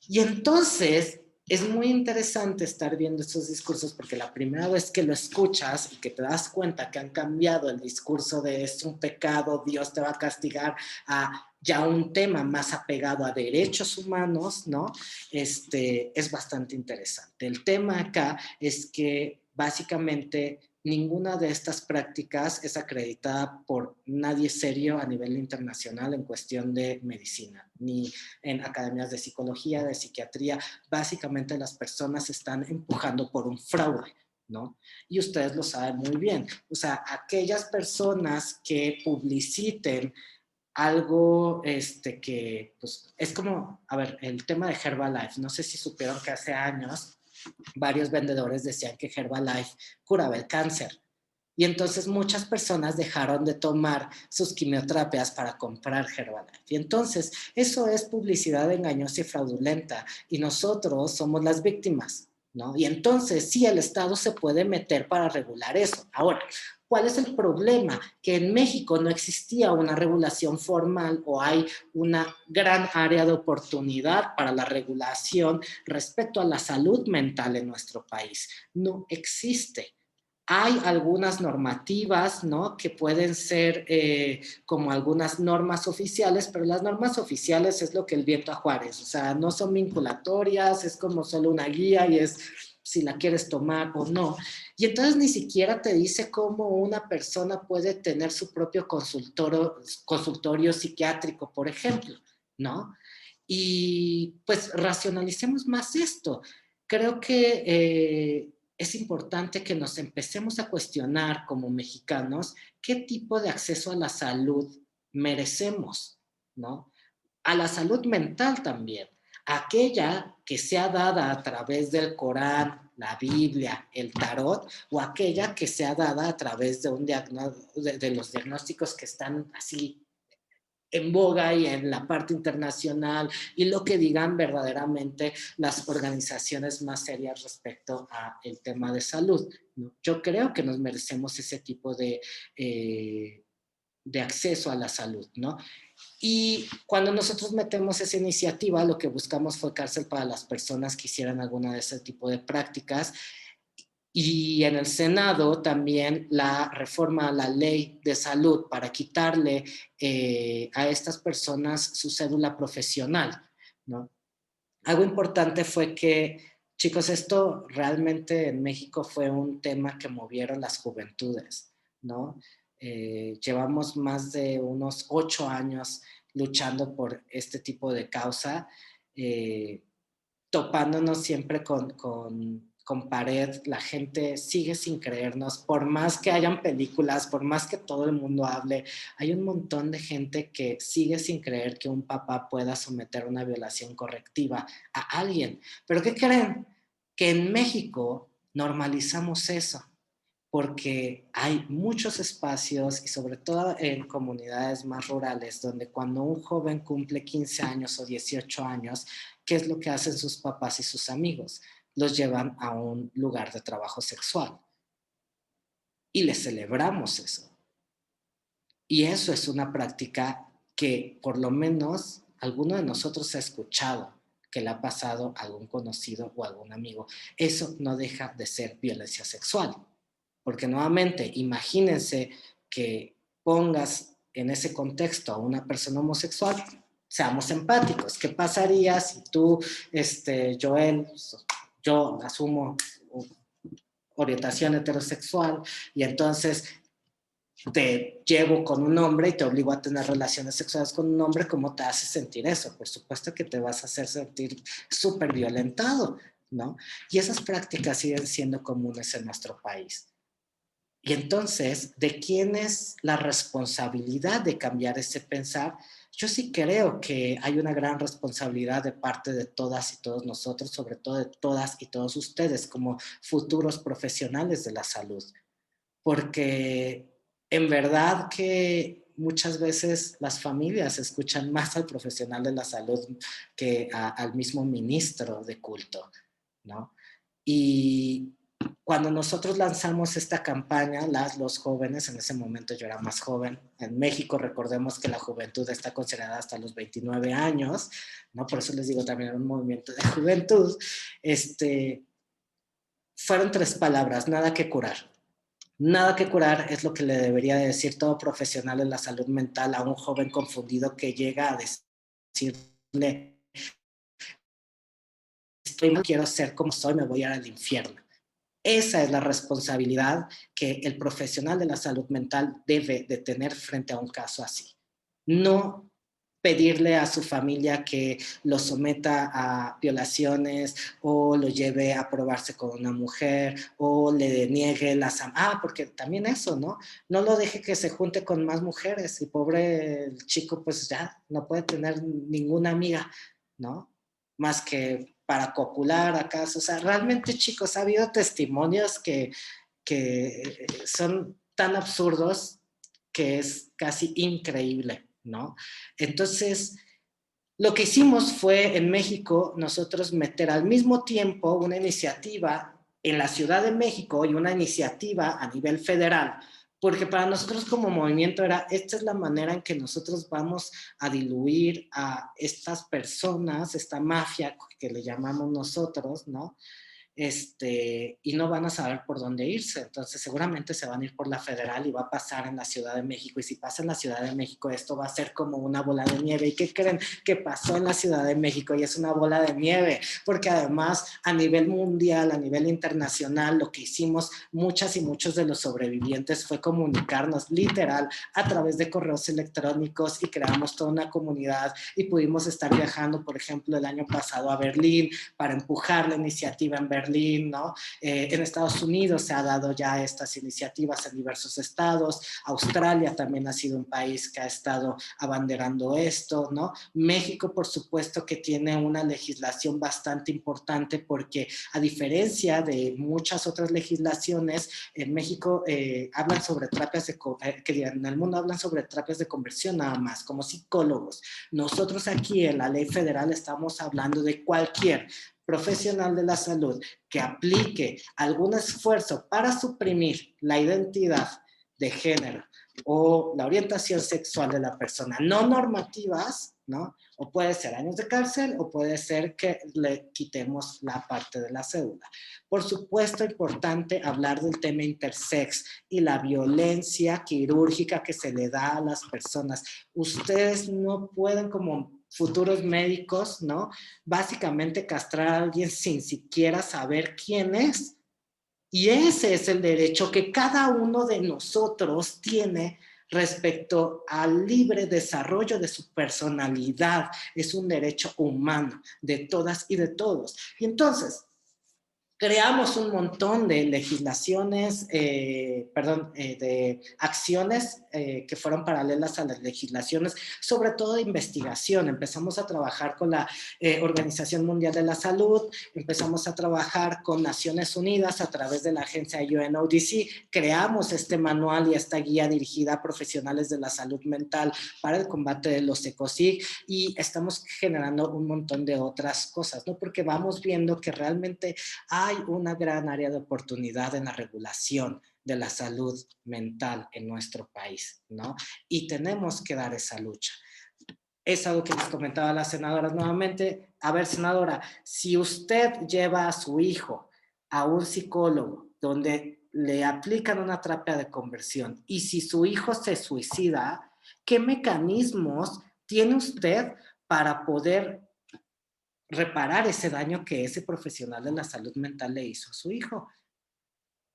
Y entonces es muy interesante estar viendo esos discursos porque la primera vez que lo escuchas y que te das cuenta que han cambiado el discurso de es un pecado, Dios te va a castigar, a ya un tema más apegado a derechos humanos, ¿no? Es bastante interesante. El tema acá es que básicamente ninguna de estas prácticas es acreditada por nadie serio a nivel internacional en cuestión de medicina, ni en academias de psicología, de psiquiatría. Básicamente las personas están empujando por un fraude, ¿no? Y ustedes lo saben muy bien. O sea, aquellas personas que publiciten algo que pues es como, a ver, el tema de Herbalife, no sé si supieron que hace años varios vendedores decían que Herbalife curaba el cáncer. Y entonces muchas personas dejaron de tomar sus quimioterapias para comprar Herbalife. Y entonces eso es publicidad engañosa y fraudulenta. Y nosotros somos las víctimas, ¿no? Y entonces sí, el Estado se puede meter para regular eso. Ahora, ¿cuál es el problema? Que en México no existía una regulación formal o hay una gran área de oportunidad para la regulación respecto a la salud mental en nuestro país. No existe. Hay algunas normativas, ¿no? Que pueden ser como algunas normas oficiales, pero las normas oficiales es lo que el viento a Juárez, o sea, no son vinculatorias, es como solo una guía y es si la quieres tomar o no. Y entonces ni siquiera te dice cómo una persona puede tener su propio consultorio psiquiátrico, por ejemplo, ¿no? Y pues racionalicemos más esto. Creo que es importante que nos empecemos a cuestionar como mexicanos qué tipo de acceso a la salud merecemos, ¿no? A la salud mental también, aquella que sea dada a través del Corán, la Biblia, el tarot, o aquella que sea dada a través de, de los diagnósticos que están así en boga y en la parte internacional y lo que digan verdaderamente las organizaciones más serias respecto al tema de salud, ¿no? Yo creo que nos merecemos ese tipo de acceso a la salud, ¿no? Y cuando nosotros metemos esa iniciativa, lo que buscamos fue cárcel para las personas que hicieran alguna de ese tipo de prácticas. Y en el Senado también la reforma a la ley de salud para quitarle a estas personas su cédula profesional, ¿no? Algo importante fue que, chicos, esto realmente en México fue un tema que movieron las juventudes, ¿no? Llevamos más de unos 8 años luchando por este tipo de causa, eh, topándonos siempre con pared. La gente sigue sin creernos, por más que hayan películas, por más que todo el mundo hable, hay un montón de gente que sigue sin creer que un papá pueda someter una violación correctiva a alguien. ¿Pero qué creen? Que en México normalizamos eso, porque hay muchos espacios y sobre todo en comunidades más rurales donde cuando un joven cumple 15 años o 18 años, ¿qué es lo que hacen sus papás y sus amigos? Los llevan a un lugar de trabajo sexual y les celebramos eso. Y eso es una práctica que por lo menos alguno de nosotros ha escuchado que le ha pasado a algún conocido o algún amigo. Eso no deja de ser violencia sexual. Porque nuevamente, imagínense que pongas en ese contexto a una persona homosexual, seamos empáticos. ¿Qué pasaría si tú, Joel, yo asumo orientación heterosexual y entonces te llevo con un hombre y te obligo a tener relaciones sexuales con un hombre? ¿Cómo te hace sentir eso? Por supuesto que te vas a hacer sentir súper violentado, ¿no? Y esas prácticas siguen siendo comunes en nuestro país. Y entonces, ¿de quién es la responsabilidad de cambiar ese pensar? Yo sí creo que hay una gran responsabilidad de parte de todas y todos nosotros, sobre todo de todas y todos ustedes como futuros profesionales de la salud, porque en verdad que muchas veces las familias escuchan más al profesional de la salud que al mismo ministro de culto, ¿no? Y cuando nosotros lanzamos esta campaña, los jóvenes, en ese momento yo era más joven, en México recordemos que la juventud está considerada hasta los 29 años, ¿no? Por eso les digo también era un movimiento de juventud, fueron 3 palabras: nada que curar. Nada que curar es lo que le debería decir todo profesional en la salud mental a un joven confundido que llega a decirle: no quiero ser como soy, me voy a ir al infierno. Esa es la responsabilidad que el profesional de la salud mental debe de tener frente a un caso así. No pedirle a su familia que lo someta a violaciones o lo lleve a probarse con una mujer o le niegue las... porque también eso, ¿no? No lo deje que se junte con más mujeres y pobre el chico pues ya no puede tener ninguna amiga, ¿no? Más que para copular acaso. O sea, realmente, chicos, ha habido testimonios que son tan absurdos que es casi increíble, ¿no? Entonces, lo que hicimos fue en México nosotros meter al mismo tiempo una iniciativa en la Ciudad de México y una iniciativa a nivel federal, porque para nosotros como movimiento era, esta es la manera en que nosotros vamos a diluir a estas personas, esta mafia que le llamamos nosotros, ¿no? Y no van a saber por dónde irse. Entonces seguramente se van a ir por la federal y va a pasar en la Ciudad de México. Y si pasa en la Ciudad de México, esto va a ser como una bola de nieve. ¿Y qué creen? Que pasó en la Ciudad de México y es una bola de nieve, porque además a nivel mundial, a nivel internacional, lo que hicimos muchas y muchos de los sobrevivientes fue comunicarnos literal a través de correos electrónicos y creamos toda una comunidad y pudimos estar viajando, por ejemplo, el año pasado a Berlín para empujar la iniciativa en Berlín Berlín, ¿no? En Estados Unidos se ha dado ya estas iniciativas en diversos estados. Australia también ha sido un país que ha estado abanderando esto, ¿no? México, por supuesto, que tiene una legislación bastante importante porque, a diferencia de muchas otras legislaciones, en México hablan sobre terapias que en el mundo hablan sobre terapias de conversión nada más, como psicólogos. Nosotros aquí en la ley federal estamos hablando de cualquier profesional de la salud que aplique algún esfuerzo para suprimir la identidad de género o la orientación sexual de la persona, no normativas, ¿no? O puede ser años de cárcel o puede ser que le quitemos la parte de la cédula. Por supuesto, importante hablar del tema intersex y la violencia quirúrgica que se le da a las personas. Ustedes no pueden, como futuros médicos, ¿no? Básicamente castrar a alguien sin siquiera saber quién es. Y ese es el derecho que cada uno de nosotros tiene respecto al libre desarrollo de su personalidad. Es un derecho humano de todas y de todos. Y entonces, creamos un montón de legislaciones, de acciones que fueron paralelas a las legislaciones, sobre todo de investigación. Empezamos a trabajar con la Organización Mundial de la Salud, empezamos a trabajar con Naciones Unidas a través de la agencia UNODC, creamos este manual y esta guía dirigida a profesionales de la salud mental para el combate de los ECOSIG, y estamos generando un montón de otras cosas, ¿no? Porque vamos viendo que realmente hay una gran área de oportunidad en la regulación de la salud mental en nuestro país, ¿no? Y tenemos que dar esa lucha. Es algo que les comentaba a las senadoras nuevamente. A ver, senadora, si usted lleva a su hijo a un psicólogo donde le aplican una terapia de conversión y si su hijo se suicida, ¿qué mecanismos tiene usted para poder reparar ese daño que ese profesional de la salud mental le hizo a su hijo?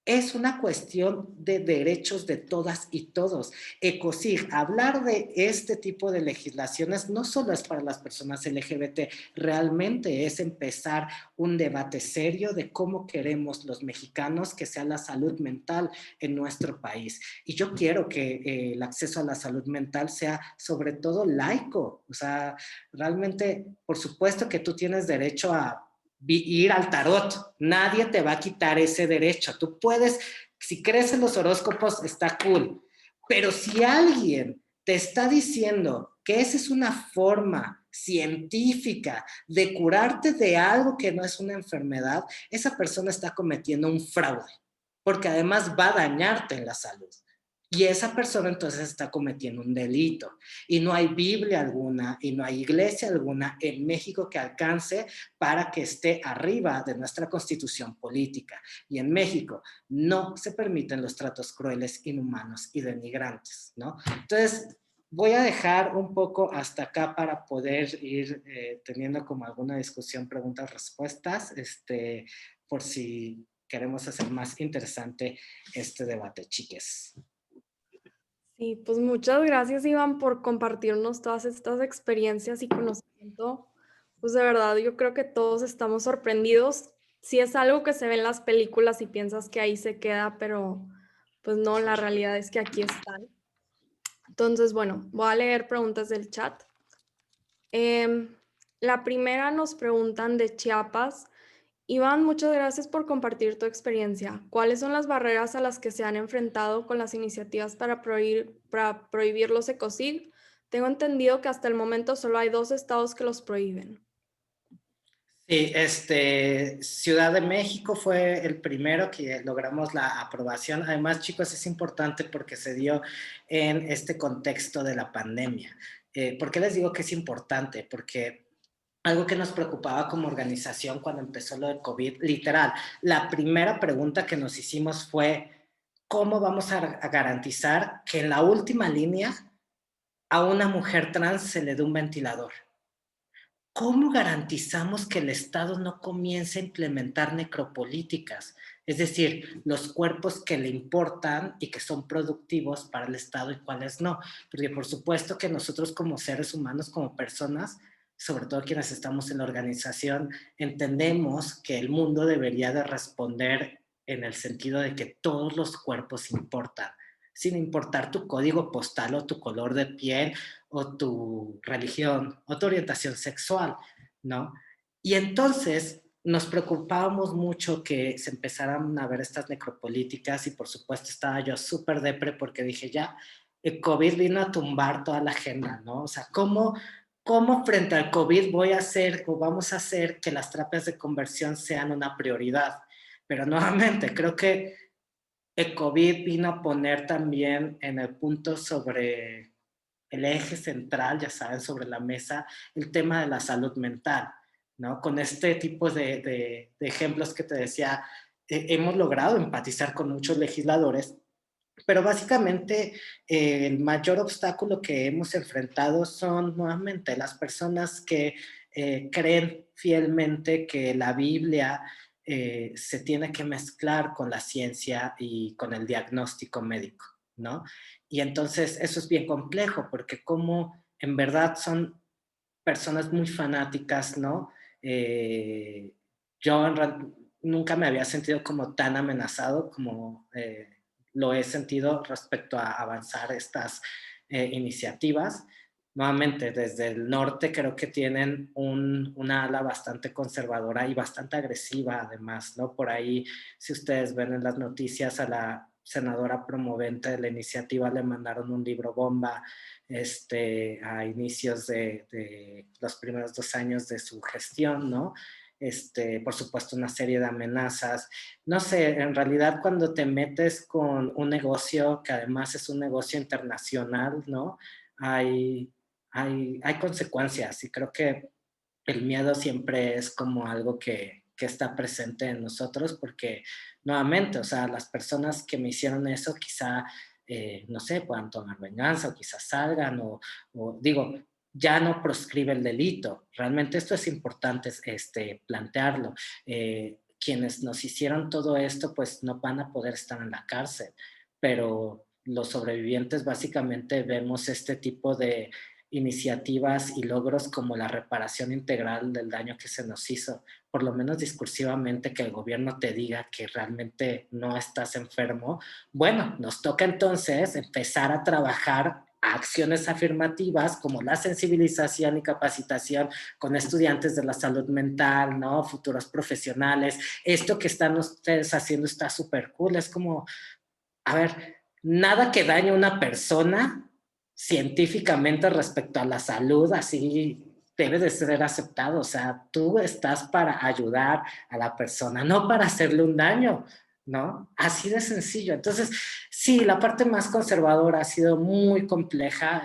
Es una cuestión de derechos de todas y todos. ECOSIG, hablar de este tipo de legislaciones no solo es para las personas LGBT, realmente es empezar un debate serio de cómo queremos los mexicanos que sea la salud mental en nuestro país. Y yo quiero que el acceso a la salud mental sea sobre todo laico. O sea, realmente, por supuesto que tú tienes derecho a ir al tarot. Nadie te va a quitar ese derecho. Tú puedes, si crees en los horóscopos, está cool. Pero si alguien te está diciendo que esa es una forma científica de curarte de algo que no es una enfermedad, esa persona está cometiendo un fraude, porque además va a dañarte en la salud. Y esa persona entonces está cometiendo un delito. Y no hay Biblia alguna y no hay iglesia alguna en México que alcance para que esté arriba de nuestra constitución política. Y en México no se permiten los tratos crueles, inhumanos y denigrantes, ¿no? Entonces, voy a dejar un poco hasta acá para poder ir teniendo como alguna discusión, preguntas, respuestas, por si queremos hacer más interesante este debate, chiques. Sí, pues muchas gracias, Iván, por compartirnos todas estas experiencias y conocimiento. Pues de verdad, yo creo que todos estamos sorprendidos. Sí es algo que se ve en las películas y piensas que ahí se queda, pero pues no, la realidad es que aquí están. Entonces, bueno, voy a leer preguntas del chat. Em, la primera nos preguntan de Chiapas. Iván, muchas gracias por compartir tu experiencia. ¿Cuáles son las barreras a las que se han enfrentado con las iniciativas para prohibir los ecocid? Tengo entendido que hasta el momento solo hay 2 estados que los prohíben. Sí, Ciudad de México fue el primero que logramos la aprobación. Además, chicos, es importante porque se dio en este contexto de la pandemia. ¿Por qué les digo que es importante? Porque algo que nos preocupaba como organización cuando empezó lo de COVID, literal, la primera pregunta que nos hicimos fue, ¿cómo vamos a garantizar que en la última línea a una mujer trans se le dé un ventilador? ¿Cómo garantizamos que el Estado no comience a implementar necropolíticas? Es decir, los cuerpos que le importan y que son productivos para el Estado y cuáles no. Porque por supuesto que nosotros como seres humanos, como personas, sobre todo quienes estamos en la organización, entendemos que el mundo debería de responder en el sentido de que todos los cuerpos importan, sin importar tu código postal o tu color de piel o tu religión o tu orientación sexual, ¿no? Y entonces nos preocupábamos mucho que se empezaran a ver estas necropolíticas y por supuesto estaba yo súper depre porque dije ya, el COVID vino a tumbar toda la agenda, ¿no? O sea, ¿cómo frente al COVID voy a hacer o vamos a hacer que las terapias de conversión sean una prioridad? Pero nuevamente, creo que el COVID vino a poner también en el punto sobre el eje central, ya saben, sobre la mesa, el tema de la salud mental, ¿no? Con este tipo de ejemplos que te decía, hemos logrado empatizar con muchos legisladores, pero básicamente el mayor obstáculo que hemos enfrentado son nuevamente las personas que creen fielmente que la Biblia se tiene que mezclar con la ciencia y con el diagnóstico médico, ¿no? Y entonces eso es bien complejo porque como en verdad son personas muy fanáticas, ¿no? Eh, yo nunca me había sentido como tan amenazado como lo he sentido respecto a avanzar estas iniciativas. Nuevamente, desde el norte creo que tienen una ala bastante conservadora y bastante agresiva además, ¿no? Por ahí, si ustedes ven en las noticias, a la senadora promovente de la iniciativa le mandaron un libro bomba a inicios de los primeros 2 años de su gestión, ¿no? Por supuesto, una serie de amenazas. No sé, en realidad cuando te metes con un negocio que además es un negocio internacional, ¿no? Hay consecuencias y creo que el miedo siempre es como algo que está presente en nosotros porque nuevamente, o sea, las personas que me hicieron eso quizá, no sé, puedan tomar venganza o quizás salgan o digo, ya no proscribe el delito. Realmente esto es importante plantearlo. Quienes nos hicieron todo esto pues no van a poder estar en la cárcel, pero los sobrevivientes básicamente vemos este tipo de iniciativas y logros como la reparación integral del daño que se nos hizo, por lo menos discursivamente que el gobierno te diga que realmente no estás enfermo. Bueno, nos toca entonces empezar a trabajar acciones afirmativas como la sensibilización y capacitación con estudiantes de la salud mental, ¿no? Futuros profesionales. Esto que están ustedes haciendo está súper cool. Es como, a ver, nada que dañe a una persona científicamente respecto a la salud, así debe de ser aceptado. O sea, tú estás para ayudar a la persona, no para hacerle un daño, ¿no? Así de sencillo. Entonces, sí, la parte más conservadora ha sido muy compleja,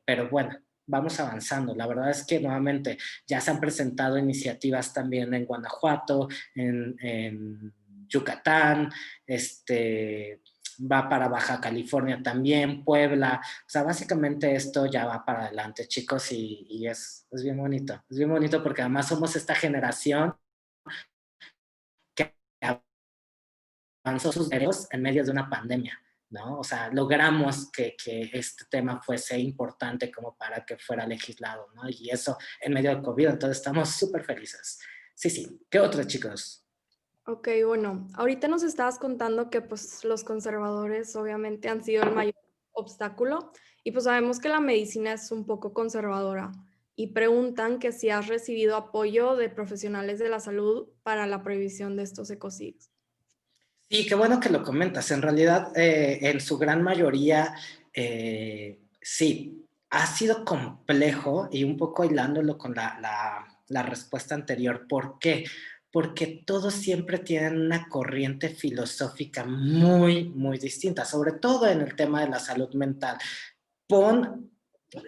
pero bueno, vamos avanzando. La verdad es que nuevamente ya se han presentado iniciativas también en Guanajuato, en Yucatán, va para Baja California también, Puebla. O sea, básicamente esto ya va para adelante, chicos, y es bien bonito. Es bien bonito porque además somos esta generación que avanzó sus derechos en medio de una pandemia, ¿no? O sea, logramos que este tema fuese importante como para que fuera legislado, ¿no? Y eso en medio del COVID, entonces estamos súper felices. Sí, sí. ¿Qué otro, chicos? Ok, bueno, ahorita nos estabas contando que pues los conservadores obviamente han sido el mayor obstáculo y pues sabemos que la medicina es un poco conservadora y preguntan que si has recibido apoyo de profesionales de la salud para la prohibición de estos ecocidios. Sí, qué bueno que lo comentas. En realidad, en su gran mayoría, sí, ha sido complejo y un poco hilándolo con la respuesta anterior. ¿Por qué? Porque todos siempre tienen una corriente filosófica muy, muy distinta, sobre todo en el tema de la salud mental. Pon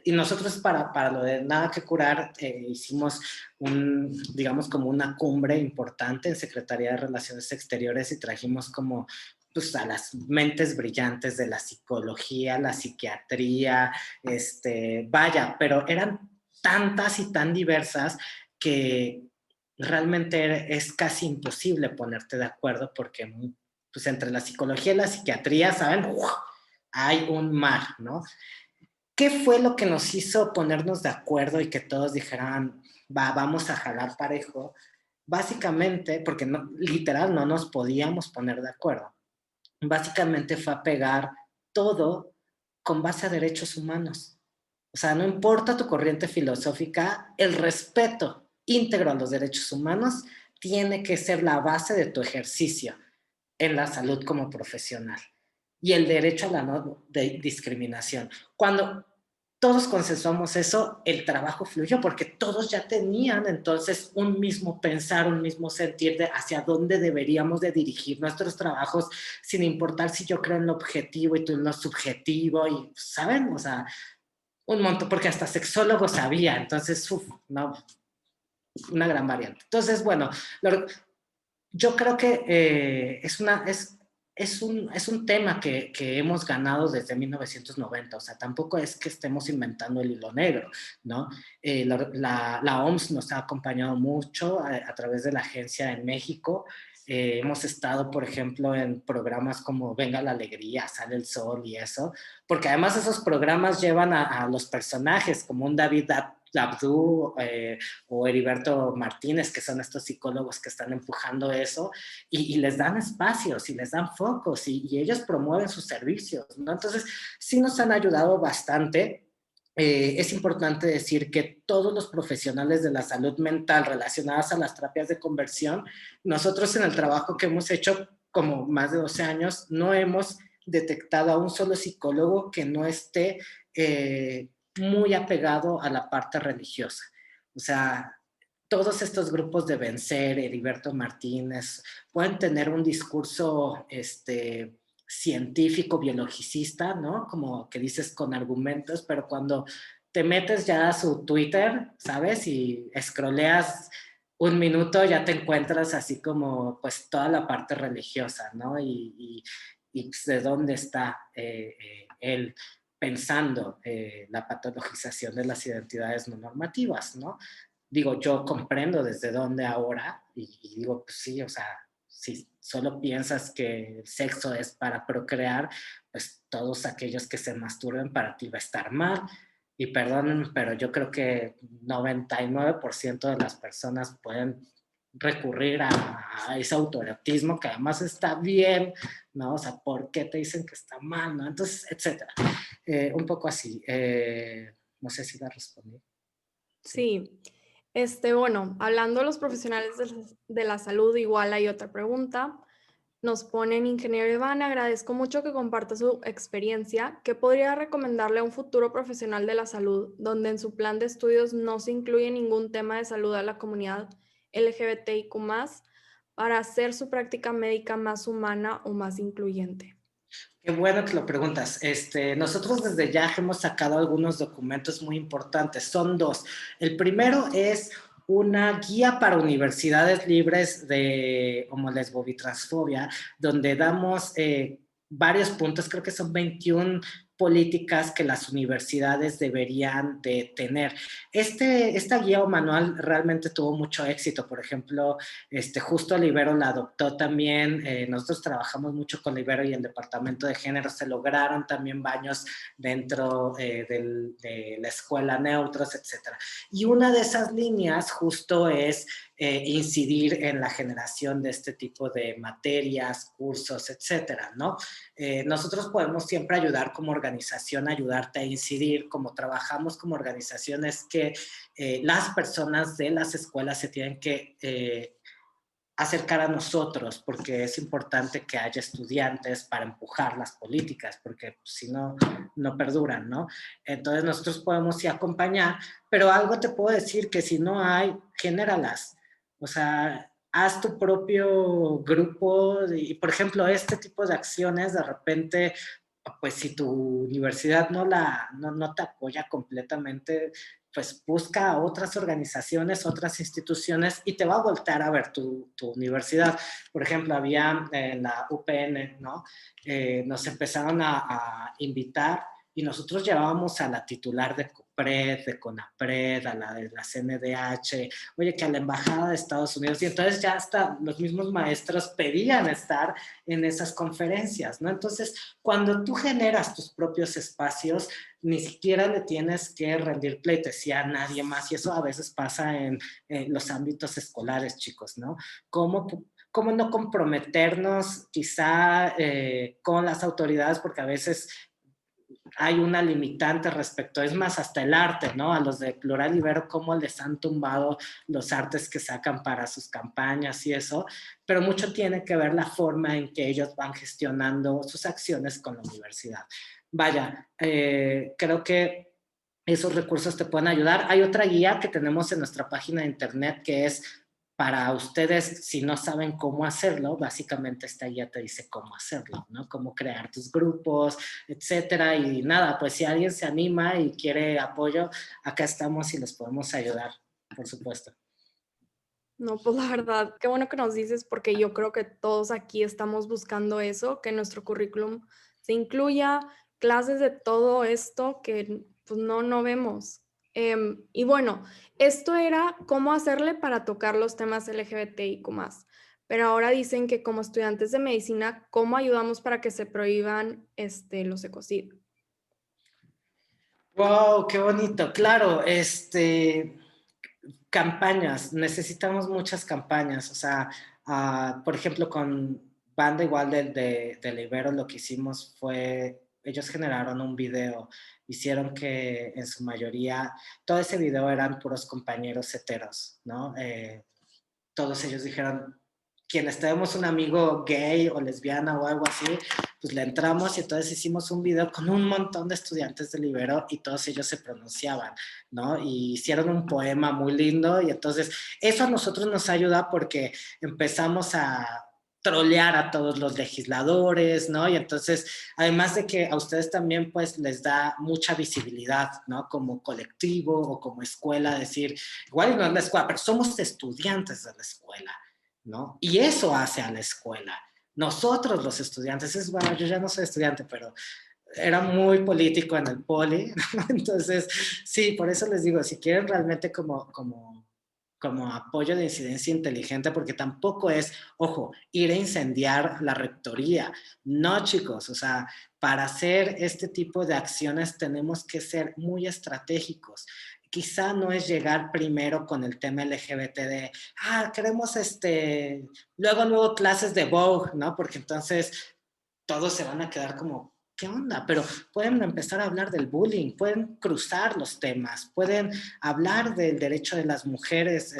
y nosotros para lo de nada que curar hicimos digamos como una cumbre importante en Secretaría de Relaciones Exteriores y trajimos como pues, a las mentes brillantes de la psicología, la psiquiatría, vaya, pero eran tantas y tan diversas que realmente es casi imposible ponerte de acuerdo porque pues entre la psicología y la psiquiatría, ¿saben? ¡Uf! Hay un mar, ¿no? ¿Qué fue lo que nos hizo ponernos de acuerdo y que todos dijeran, va, vamos a jalar parejo? Básicamente, porque no, literal no nos podíamos poner de acuerdo. Básicamente fue a pegar todo con base a derechos humanos. O sea, no importa tu corriente filosófica, el respeto íntegro a los derechos humanos tiene que ser la base de tu ejercicio en la salud como profesional. Y el derecho a la no discriminación. Cuando todos consensuamos eso, el trabajo fluyó porque todos ya tenían entonces un mismo pensar, un mismo sentir de hacia dónde deberíamos de dirigir nuestros trabajos, sin importar si yo creo en lo objetivo y tú en lo subjetivo, y ¿saben? O sea, un montón, porque hasta sexólogo sabía, entonces, no, una gran variante. Entonces, bueno, yo creo que es un tema que hemos ganado desde 1990, o sea, tampoco es que estemos inventando el hilo negro, ¿no? La OMS nos ha acompañado mucho a través de la agencia en México. Hemos estado, por ejemplo, en programas como Venga la Alegría, Sale el Sol y eso, porque además esos programas llevan a los personajes como un David Abdú o Heriberto Martínez, que son estos psicólogos que están empujando eso, y les dan espacios y les dan focos y ellos promueven sus servicios, ¿no? Entonces, sí nos han ayudado bastante. Es importante decir que todos los profesionales de la salud mental relacionadas a las terapias de conversión, nosotros en el trabajo que hemos hecho como más de 12 años, no hemos detectado a un solo psicólogo que no esté muy apegado a la parte religiosa. O sea, todos estos grupos de Vencer, Heriberto Martínez, pueden tener un discurso científico, biologicista, ¿no? Como que dices con argumentos, pero cuando te metes ya a su Twitter, ¿sabes? Y scrolleas un minuto, ya te encuentras así como pues toda la parte religiosa, ¿no? Y pues, de dónde está él pensando la patologización de las identidades no normativas, ¿no? Digo, yo comprendo desde dónde ahora y digo, pues sí, o sea, si solo piensas que el sexo es para procrear, pues todos aquellos que se masturben para ti va a estar mal. Y perdónenme, pero yo creo que 99% de las personas pueden recurrir a ese autoerotismo que además está bien, ¿no? O sea, ¿por qué te dicen que está mal, no? Entonces, etcétera. Un poco así. No sé si la respondí. Sí. Sí. Bueno, hablando de los profesionales de la salud, igual hay otra pregunta. Nos ponen, ingeniero Iván, agradezco mucho que comparta su experiencia. ¿Qué podría recomendarle a un futuro profesional de la salud donde en su plan de estudios no se incluye ningún tema de salud a la comunidad LGBTIQ+, para hacer su práctica médica más humana o más incluyente? Qué bueno que lo preguntas. Nosotros desde ya hemos sacado algunos documentos muy importantes. Son dos. El primero es una guía para universidades libres de homolesbobitransfobia, donde damos varios puntos, creo que son 21 políticas que las universidades deberían de tener. Esta guía o manual realmente tuvo mucho éxito. Por ejemplo, justo Libero la adoptó también. Nosotros trabajamos mucho con Libero y el Departamento de Género. Se lograron también baños dentro de la escuela, neutros, etcétera. Y una de esas líneas justo es incidir en la generación de este tipo de materias, cursos, etcétera, ¿no? Nosotros podemos siempre ayudar como organización, ayudarte a incidir, como trabajamos como organizaciones, que las personas de las escuelas se tienen que acercar a nosotros, porque es importante que haya estudiantes para empujar las políticas, porque si no, no perduran, ¿no? Entonces nosotros podemos sí acompañar, pero algo te puedo decir que si no hay, genéralas. O sea, haz tu propio grupo y, por ejemplo, este tipo de acciones de repente, pues si tu universidad no te apoya completamente, pues busca otras organizaciones, otras instituciones y te va a voltear a ver tu universidad. Por ejemplo, había en la UPN, ¿no? Nos empezaron a invitar y nosotros llevábamos a la titular de COPRED, de CONAPRED, a la de la CNDH, oye, que a la Embajada de Estados Unidos, y entonces ya hasta los mismos maestros pedían estar en esas conferencias, ¿no? Entonces, cuando tú generas tus propios espacios, ni siquiera le tienes que rendir pleitesía a nadie más, y eso a veces pasa en los ámbitos escolares, chicos, ¿no? ¿Cómo, cómo no comprometernos quizá con las autoridades? Porque a veces hay una limitante respecto, es más, hasta el arte, ¿no? A los de Plural Ibero, cómo les han tumbado los artes que sacan para sus campañas y eso, pero mucho tiene que ver la forma en que ellos van gestionando sus acciones con la universidad. Vaya, creo que esos recursos te pueden ayudar. Hay otra guía que tenemos en nuestra página de internet que es para ustedes, si no saben cómo hacerlo, básicamente esta guía te dice cómo hacerlo, ¿no? Cómo crear tus grupos, etcétera. Y nada, pues si alguien se anima y quiere apoyo, acá estamos y les podemos ayudar, por supuesto. No, pues la verdad, qué bueno que nos dices, porque yo creo que todos aquí estamos buscando eso, que nuestro currículum se incluya clases de todo esto que pues no vemos. Y bueno, esto era cómo hacerle para tocar los temas LGBTIQ+. Pero ahora dicen que como estudiantes de medicina, ¿cómo ayudamos para que se prohíban los ecocidios? Wow, qué bonito. Claro, campañas, necesitamos muchas campañas. O sea, por ejemplo, con Banda igual de Libero, lo que hicimos fue, ellos generaron un video, hicieron que en su mayoría, todo ese video eran puros compañeros heteros, ¿no? Todos ellos dijeron, quienes tenemos un amigo gay o lesbiana o algo así, pues le entramos y entonces hicimos un video con un montón de estudiantes de Libero y todos ellos se pronunciaban, ¿no? Y hicieron un poema muy lindo y entonces eso a nosotros nos ayuda porque empezamos a trolear a todos los legisladores, ¿no? Y entonces, además de que a ustedes también pues les da mucha visibilidad, ¿no? Como colectivo o como escuela, decir, igual no es la escuela, pero somos estudiantes de la escuela, ¿no? Y eso hace a la escuela. Nosotros los estudiantes, es bueno, yo ya no soy estudiante, pero era muy político en el poli, ¿no? Entonces, sí, por eso les digo, si quieren realmente como apoyo de incidencia inteligente, porque tampoco es, ojo, ir a incendiar la rectoría. No, chicos, o sea, para hacer este tipo de acciones tenemos que ser muy estratégicos. Quizá no es llegar primero con el tema LGBT de, queremos luego clases de Vogue, ¿no? Porque entonces todos se van a quedar como, ¿qué onda? Pero pueden empezar a hablar del bullying, pueden cruzar los temas, pueden hablar del derecho de las mujeres,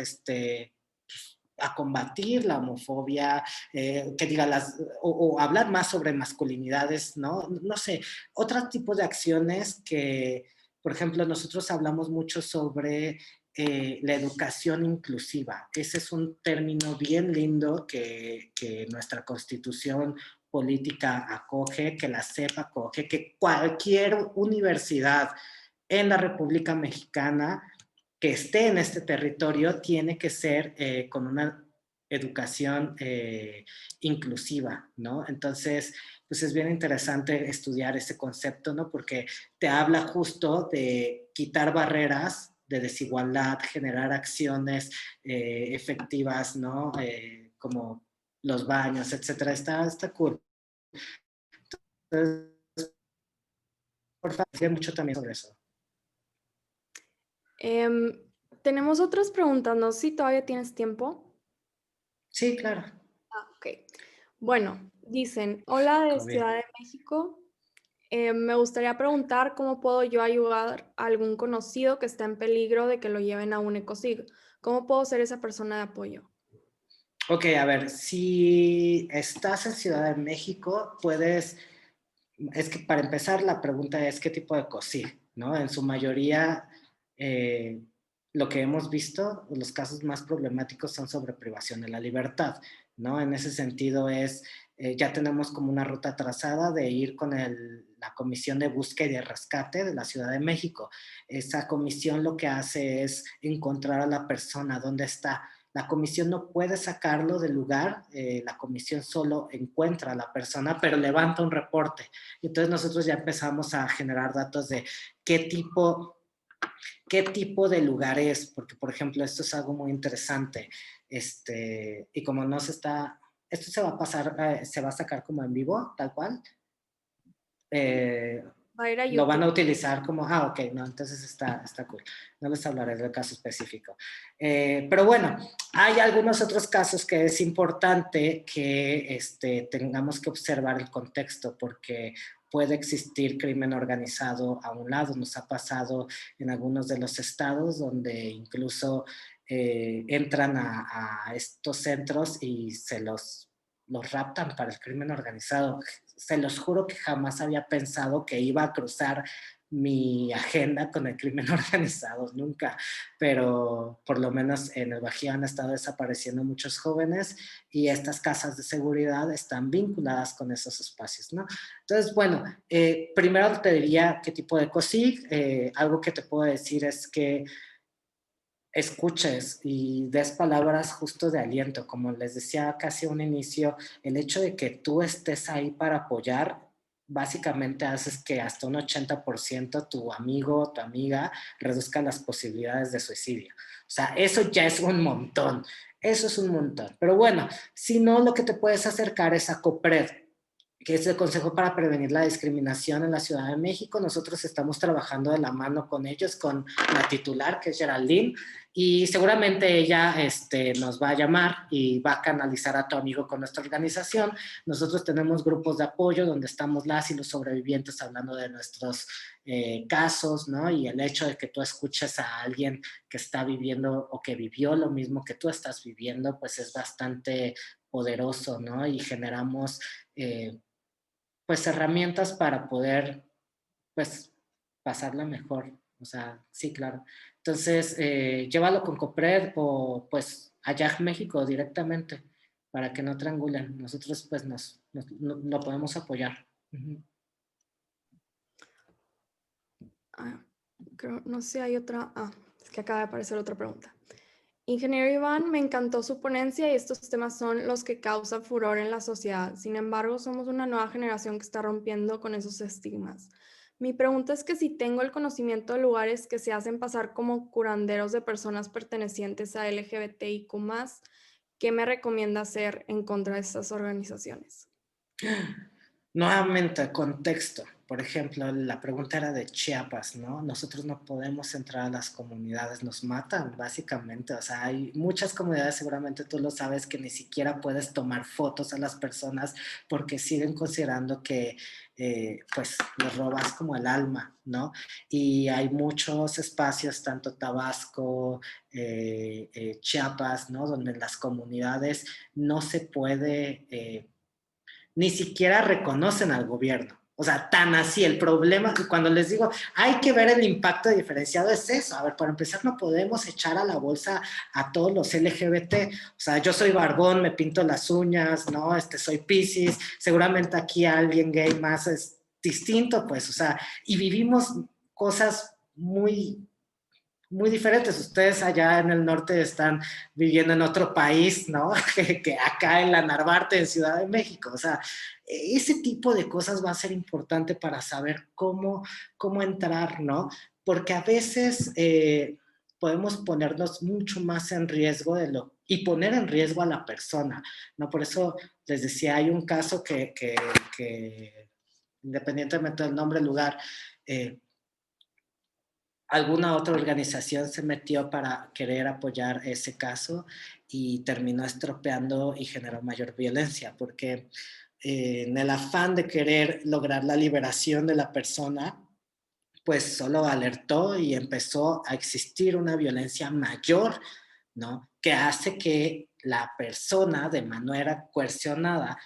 a combatir la homofobia, que diga o hablar más sobre masculinidades, ¿no? No sé, otro tipo de acciones que, por ejemplo, nosotros hablamos mucho sobre la educación inclusiva. Ese es un término bien lindo que nuestra Constitución política acoge, que la CEP acoge, que cualquier universidad en la República Mexicana que esté en este territorio tiene que ser con una educación inclusiva, ¿no? Entonces, pues es bien interesante estudiar ese concepto, ¿no? Porque te habla justo de quitar barreras de desigualdad, generar acciones efectivas, ¿no? Como los baños, etcétera. Está cool. Entonces, por favor, mucho también sobre eso. Em, Tenemos otras preguntas, no sé si todavía tienes tiempo. Sí, claro. Ok. Bueno, dicen, hola de Todo bien. Ciudad de México. Me gustaría preguntar cómo puedo yo ayudar a algún conocido que está en peligro de que lo lleven a un ecocid. ¿Cómo puedo ser esa persona de apoyo? Ok, a ver, si estás en Ciudad de México, es que para empezar la pregunta es qué tipo de COSIG, ¿no? En su mayoría, eh, lo que hemos visto, los casos más problemáticos son sobre privación de la libertad, ¿no? En ese sentido ya tenemos como una ruta trazada de ir con la Comisión de Búsqueda y de Rescate de la Ciudad de México. Esa comisión lo que hace es encontrar a la persona, dónde está, La comisión no puede sacarlo del lugar, la comisión solo encuentra a la persona, pero levanta un reporte. Y entonces nosotros ya empezamos a generar datos de qué tipo de lugar es, porque por ejemplo esto es algo muy interesante, y como no se está, esto se va a pasar, se va a sacar como en vivo, tal cual, Va a ir a lo van a YouTube. utilizar como, ok, no, entonces está cool. No les hablaré del caso específico. Pero bueno, hay algunos otros casos que es importante que tengamos que observar el contexto porque puede existir crimen organizado a un lado. Nos ha pasado en algunos de los estados donde incluso entran a estos centros y los raptan para el crimen organizado. Se los juro que jamás había pensado que iba a cruzar mi agenda con el crimen organizado, nunca, pero por lo menos en el Bajío han estado desapareciendo muchos jóvenes y estas casas de seguridad están vinculadas con esos espacios, ¿no? Entonces, bueno, primero te diría qué tipo de COSIG, algo que te puedo decir es que escuches y des palabras justo de aliento. Como les decía casi a un inicio, el hecho de que tú estés ahí para apoyar, básicamente haces que hasta un 80% tu amigo o tu amiga reduzca las posibilidades de suicidio. O sea, eso ya es un montón. Eso es un montón. Pero bueno, si no, lo que te puedes acercar es a COPRED, que es el Consejo para Prevenir la Discriminación en la Ciudad de México. Nosotros estamos trabajando de la mano con ellos, con la titular, que es Geraldine, y seguramente ella nos va a llamar y va a canalizar a tu amigo con nuestra organización. Nosotros tenemos grupos de apoyo donde estamos las y los sobrevivientes hablando de nuestros casos, ¿no? Y el hecho de que tú escuches a alguien que está viviendo o que vivió lo mismo que tú estás viviendo, pues es bastante poderoso, ¿no? Y generamos pues herramientas para poder pues pasarla mejor. O sea, sí, claro. Entonces, llévalo con Copred o pues a YAG México directamente para que no triangulen. Nosotros pues lo podemos apoyar. Uh-huh. No sé si hay otra. Es que acaba de aparecer otra pregunta. Ingeniero Iván, me encantó su ponencia y estos temas son los que causan furor en la sociedad. Sin embargo, somos una nueva generación que está rompiendo con esos estigmas. Mi pregunta es que si tengo el conocimiento de lugares que se hacen pasar como curanderos de personas pertenecientes a LGBTIQ+, ¿qué me recomienda hacer en contra de estas organizaciones? Nuevamente, contexto. Por ejemplo, la pregunta era de Chiapas, ¿no? Nosotros no podemos entrar a las comunidades, nos matan, básicamente. O sea, hay muchas comunidades, seguramente tú lo sabes, que ni siquiera puedes tomar fotos a las personas porque siguen considerando que, pues, les robas como el alma, ¿no? Y hay muchos espacios, tanto Tabasco, Chiapas, ¿no? Donde las comunidades no se puede ni siquiera reconocen al gobierno. O sea, tan así, el problema que cuando les digo, hay que ver el impacto diferenciado es eso. A ver, para empezar, no podemos echar a la bolsa a todos los LGBT. O sea, yo soy barbón, me pinto las uñas, ¿no? Soy Piscis, seguramente aquí alguien gay más es distinto, pues, o sea, y vivimos cosas muy diferentes. Ustedes allá en el norte están viviendo en otro país, ¿no? Que acá en la Narvarte, en Ciudad de México. O sea, ese tipo de cosas va a ser importante para saber cómo entrar, ¿no? Porque a veces podemos ponernos mucho más en riesgo y poner en riesgo a la persona, ¿no? Por eso les decía, hay un caso que independientemente del nombre, lugar, alguna otra organización se metió para querer apoyar ese caso y terminó estropeando y generó mayor violencia, porque en el afán de querer lograr la liberación de la persona, pues solo alertó y empezó a existir una violencia mayor, ¿no? Que hace que la persona de manera coercionada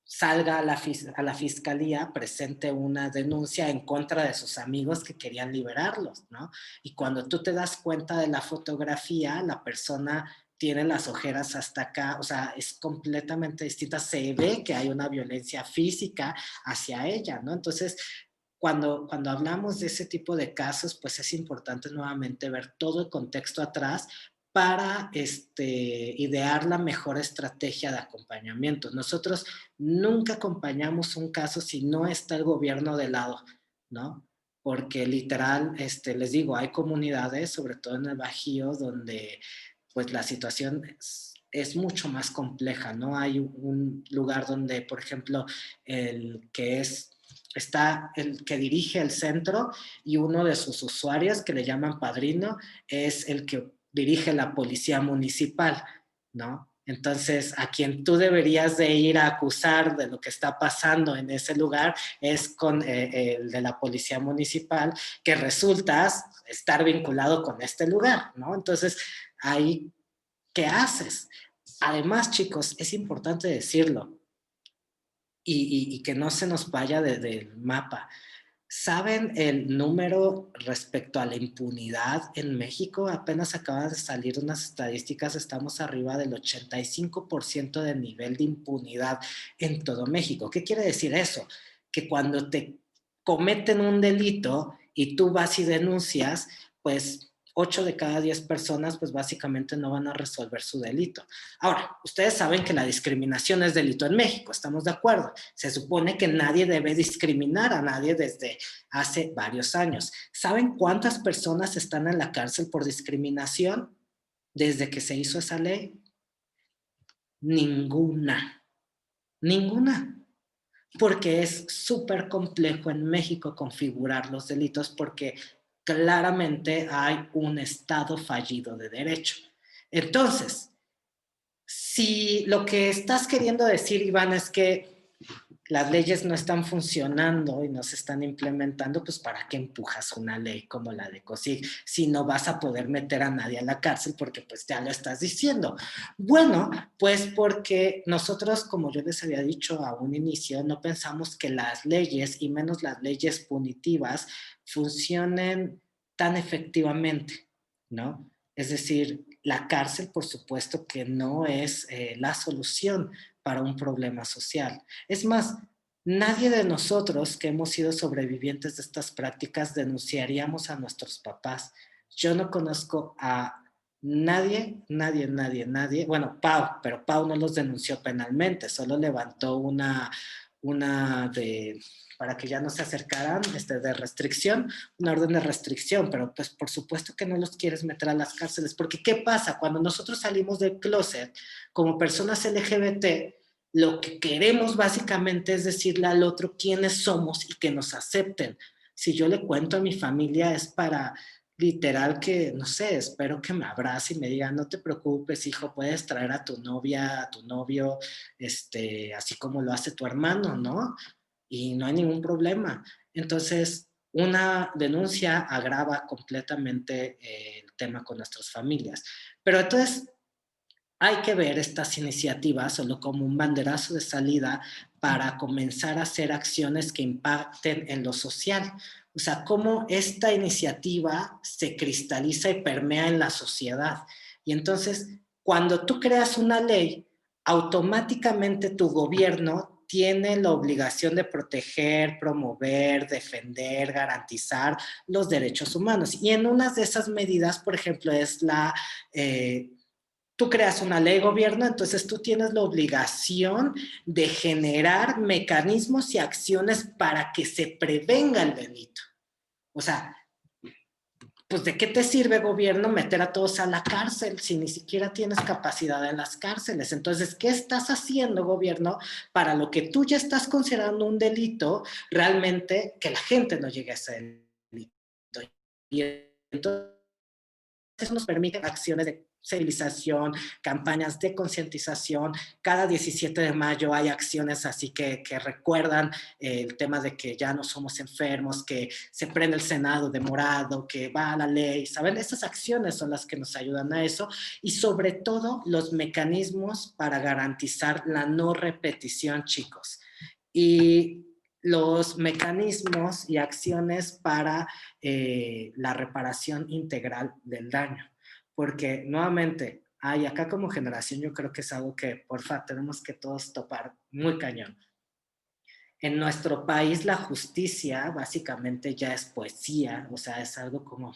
salga a la fiscalía, presente una denuncia en contra de sus amigos que querían liberarlos, ¿no? Y cuando tú te das cuenta de la fotografía, la persona tiene las ojeras hasta acá, o sea, es completamente distinta, se ve que hay una violencia física hacia ella, ¿no? Entonces, cuando hablamos de ese tipo de casos, pues es importante nuevamente ver todo el contexto atrás para idear la mejor estrategia de acompañamiento. Nosotros nunca acompañamos un caso si no está el gobierno de lado, ¿no? Porque literal, les digo, hay comunidades, sobre todo en el Bajío, donde pues la situación es mucho más compleja, ¿no? Hay un lugar donde, por ejemplo, está el que dirige el centro y uno de sus usuarios, que le llaman padrino, es el que dirige la policía municipal, ¿no? Entonces, a quien tú deberías de ir a acusar de lo que está pasando en ese lugar es con el de la policía municipal, que resulta estar vinculado con este lugar, ¿no? Entonces, ahí, ¿qué haces? Además, chicos, es importante decirlo y que no se nos vaya del mapa. ¿Saben el número respecto a la impunidad en México? Apenas acaban de salir unas estadísticas, estamos arriba del 85% de nivel de impunidad en todo México. ¿Qué quiere decir eso? Que cuando te cometen un delito y tú vas y denuncias, pues 8 de cada 10 personas pues básicamente no van a resolver su delito. Ahora, ustedes saben que la discriminación es delito en México, ¿estamos de acuerdo? Se supone que nadie debe discriminar a nadie desde hace varios años. ¿Saben cuántas personas están en la cárcel por discriminación desde que se hizo esa ley? Ninguna. Ninguna. Porque es súper complejo en México configurar los delitos porque claramente hay un Estado fallido de derecho. Entonces, si lo que estás queriendo decir, Iván, es que las leyes no están funcionando y no se están implementando, pues ¿para qué empujas una ley como la de COSIG si no vas a poder meter a nadie a la cárcel porque pues ya lo estás diciendo? Bueno, pues porque nosotros, como yo les había dicho a un inicio, no pensamos que las leyes y menos las leyes punitivas funcionen tan efectivamente, ¿no? Es decir, la cárcel, por supuesto que no es la solución para un problema social. Es más, nadie de nosotros que hemos sido sobrevivientes de estas prácticas denunciaríamos a nuestros papás. Yo no conozco a nadie. Bueno, Pau, pero Pau no los denunció penalmente, solo levantó una para que ya no se acercaran, de restricción, una orden de restricción, pero pues por supuesto que no los quieres meter a las cárceles, porque ¿qué pasa? Cuando nosotros salimos del closet como personas LGBT, lo que queremos básicamente es decirle al otro quiénes somos y que nos acepten. Si yo le cuento a mi familia es para literal que, no sé, espero que me abrace y me diga, no te preocupes, hijo, puedes traer a tu novia, a tu novio, así como lo hace tu hermano, ¿no? Y no hay ningún problema. Entonces, una denuncia agrava completamente el tema con nuestras familias. Pero entonces, hay que ver estas iniciativas solo como un banderazo de salida para comenzar a hacer acciones que impacten en lo social. O sea, cómo esta iniciativa se cristaliza y permea en la sociedad. Y entonces, cuando tú creas una ley, automáticamente tu gobierno tiene la obligación de proteger, promover, defender, garantizar los derechos humanos. Y en una de esas medidas, por ejemplo, es tú creas una ley, gobierno, entonces tú tienes la obligación de generar mecanismos y acciones para que se prevenga el delito. O sea, pues ¿de qué te sirve, gobierno, meter a todos a la cárcel si ni siquiera tienes capacidad en las cárceles? Entonces, ¿qué estás haciendo, gobierno, para lo que tú ya estás considerando un delito, realmente que la gente no llegue a ese delito? Y entonces eso nos permite acciones de civilización, campañas de concientización. Cada 17 de mayo hay acciones así que recuerdan el tema de que ya no somos enfermos, que se prende el Senado de morado, que va la ley, ¿saben? Esas acciones son las que nos ayudan a eso y sobre todo los mecanismos para garantizar la no repetición, chicos. Y los mecanismos y acciones para la reparación integral del daño. Porque nuevamente, acá como generación yo creo que es algo que, porfa, tenemos que todos topar muy cañón. En nuestro país la justicia básicamente ya es poesía, o sea, es algo como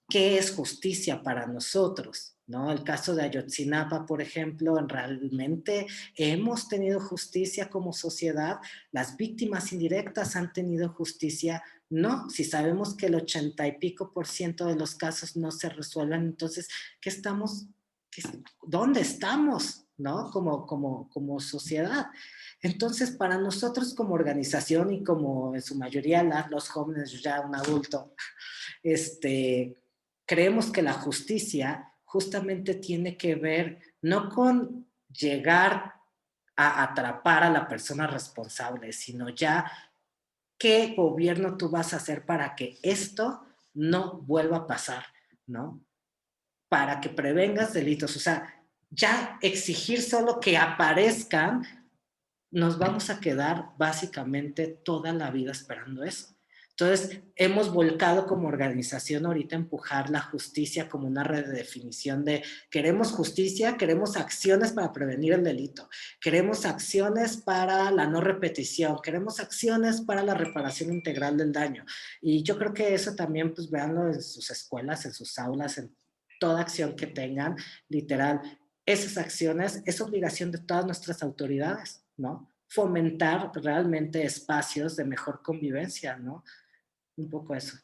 ¿Qué es justicia para nosotros? ¿No? El caso de Ayotzinapa, por ejemplo, ¿realmente hemos tenido justicia como sociedad? ¿Las víctimas indirectas han tenido justicia? No, si sabemos que el 80 y pico por ciento de los casos no se resuelven, entonces, ¿qué estamos, dónde estamos, ¿no? Como sociedad. Entonces, para nosotros como organización y como en su mayoría los jóvenes, ya un adulto, creemos que la justicia justamente tiene que ver no con llegar a atrapar a la persona responsable, sino ya qué gobierno tú vas a hacer para que esto no vuelva a pasar, ¿no? Para que prevengas delitos. O sea, ya exigir solo que aparezcan, nos vamos a quedar básicamente toda la vida esperando eso. Entonces, hemos volcado como organización ahorita a empujar la justicia como una redefinición de queremos justicia, queremos acciones para prevenir el delito, queremos acciones para la no repetición, queremos acciones para la reparación integral del daño. Y yo creo que eso también, pues véanlo en sus escuelas, en sus aulas, en toda acción que tengan, literal, esas acciones es obligación de todas nuestras autoridades, ¿no? Fomentar realmente espacios de mejor convivencia, ¿no? Un poco eso.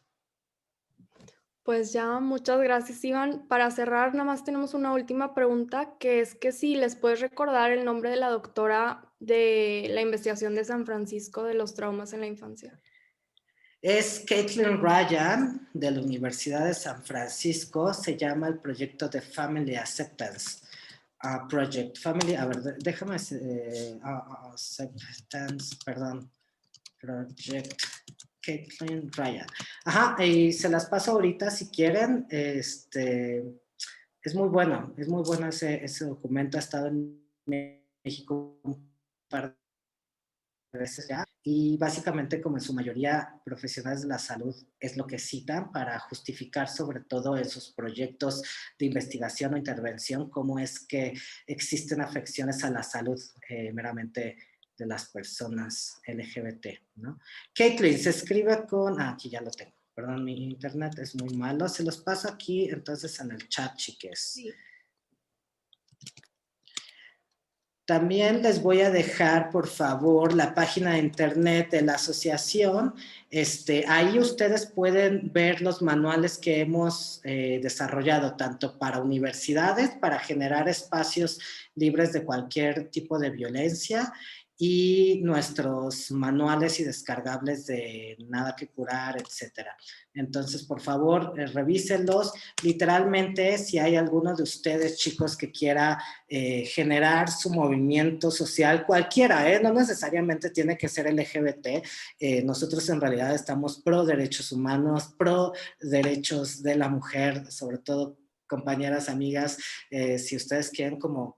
Pues ya, muchas gracias, Iván. Para cerrar, nada más tenemos una última pregunta, que es que si les puedes recordar el nombre de la doctora de la investigación de San Francisco de los traumas en la infancia. Es Caitlin Ryan, de la Universidad de San Francisco. Se llama el proyecto de Family Acceptance Project. Family, a ver, déjame, Acceptance, perdón, Project Caitlin Ryan. Ajá, y se las paso ahorita si quieren. Es muy bueno ese documento. Ha estado en México un par de veces ya. Y básicamente, como en su mayoría profesionales de la salud, es lo que citan para justificar sobre todo en sus proyectos de investigación o intervención cómo es que existen afecciones a la salud meramente de las personas LGBT, ¿no? Caitlin se escribe con... aquí ya lo tengo. Perdón, mi internet es muy malo. Se los paso aquí entonces en el chat, chiques. Sí. También les voy a dejar, por favor, la página de internet de la asociación. Ahí ustedes pueden ver los manuales que hemos desarrollado, tanto para universidades, para generar espacios libres de cualquier tipo de violencia, y nuestros manuales y descargables de Nada que Curar, etcétera. Entonces, por favor, revísenlos. Literalmente, si hay alguno de ustedes, chicos, que quiera generar su movimiento social, cualquiera, no necesariamente tiene que ser LGBT. Nosotros en realidad estamos pro derechos humanos, pro derechos de la mujer, sobre todo compañeras, amigas, si ustedes quieren como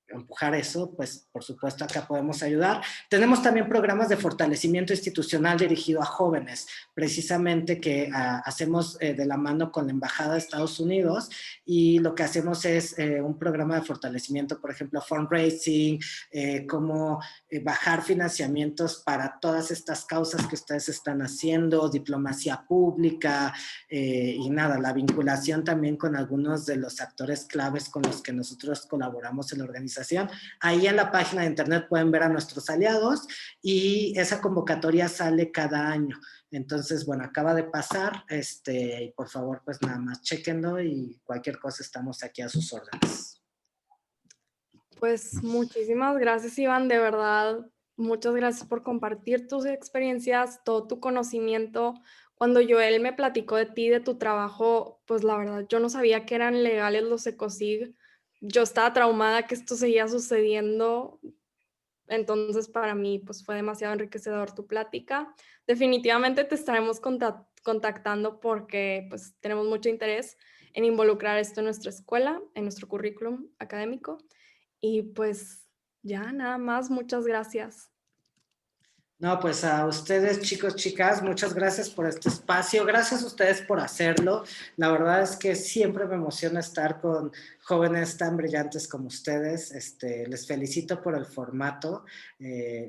empujar eso, pues por supuesto acá podemos ayudar. Tenemos también programas de fortalecimiento institucional dirigido a jóvenes, precisamente que hacemos de la mano con la Embajada de Estados Unidos, y lo que hacemos es un programa de fortalecimiento, por ejemplo, fundraising, cómo bajar financiamientos para todas estas causas que ustedes están haciendo, diplomacia pública, y nada, la vinculación también con algunos de los actores claves con los que nosotros colaboramos en la organización. Ahí en la página de internet pueden ver a nuestros aliados, y esa convocatoria sale cada año. Entonces, bueno, acaba de pasar, y por favor, pues nada más chéquenlo, y cualquier cosa estamos aquí a sus órdenes. Pues muchísimas gracias, Iván, de verdad. Muchas gracias por compartir tus experiencias, todo tu conocimiento. Cuando Joel me platicó de ti, de tu trabajo, pues la verdad, yo no sabía que eran legales los ECOSIG. Yo estaba traumada que esto seguía sucediendo. Entonces, para mí, pues fue demasiado enriquecedor tu plática. Definitivamente te estaremos contactando porque pues tenemos mucho interés en involucrar esto en nuestra escuela, en nuestro currículum académico. Y pues ya nada más, muchas gracias. No, pues a ustedes, chicos, chicas, muchas gracias por este espacio. Gracias a ustedes por hacerlo. La verdad es que siempre me emociona estar con jóvenes tan brillantes como ustedes. Les felicito por el formato,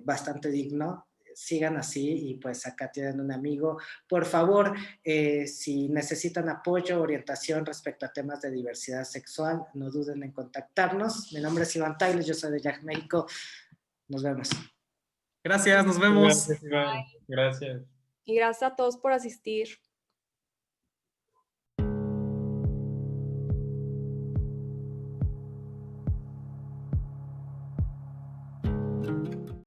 bastante digno. sigan así y pues acá tienen un amigo. Por favor, si necesitan apoyo, orientación respecto a temas de diversidad sexual, no duden en contactarnos. Mi nombre es Iván Tailes, yo soy de YAG México. Nos vemos. Gracias, nos vemos. Gracias, Iván. Gracias. Y gracias a todos por asistir.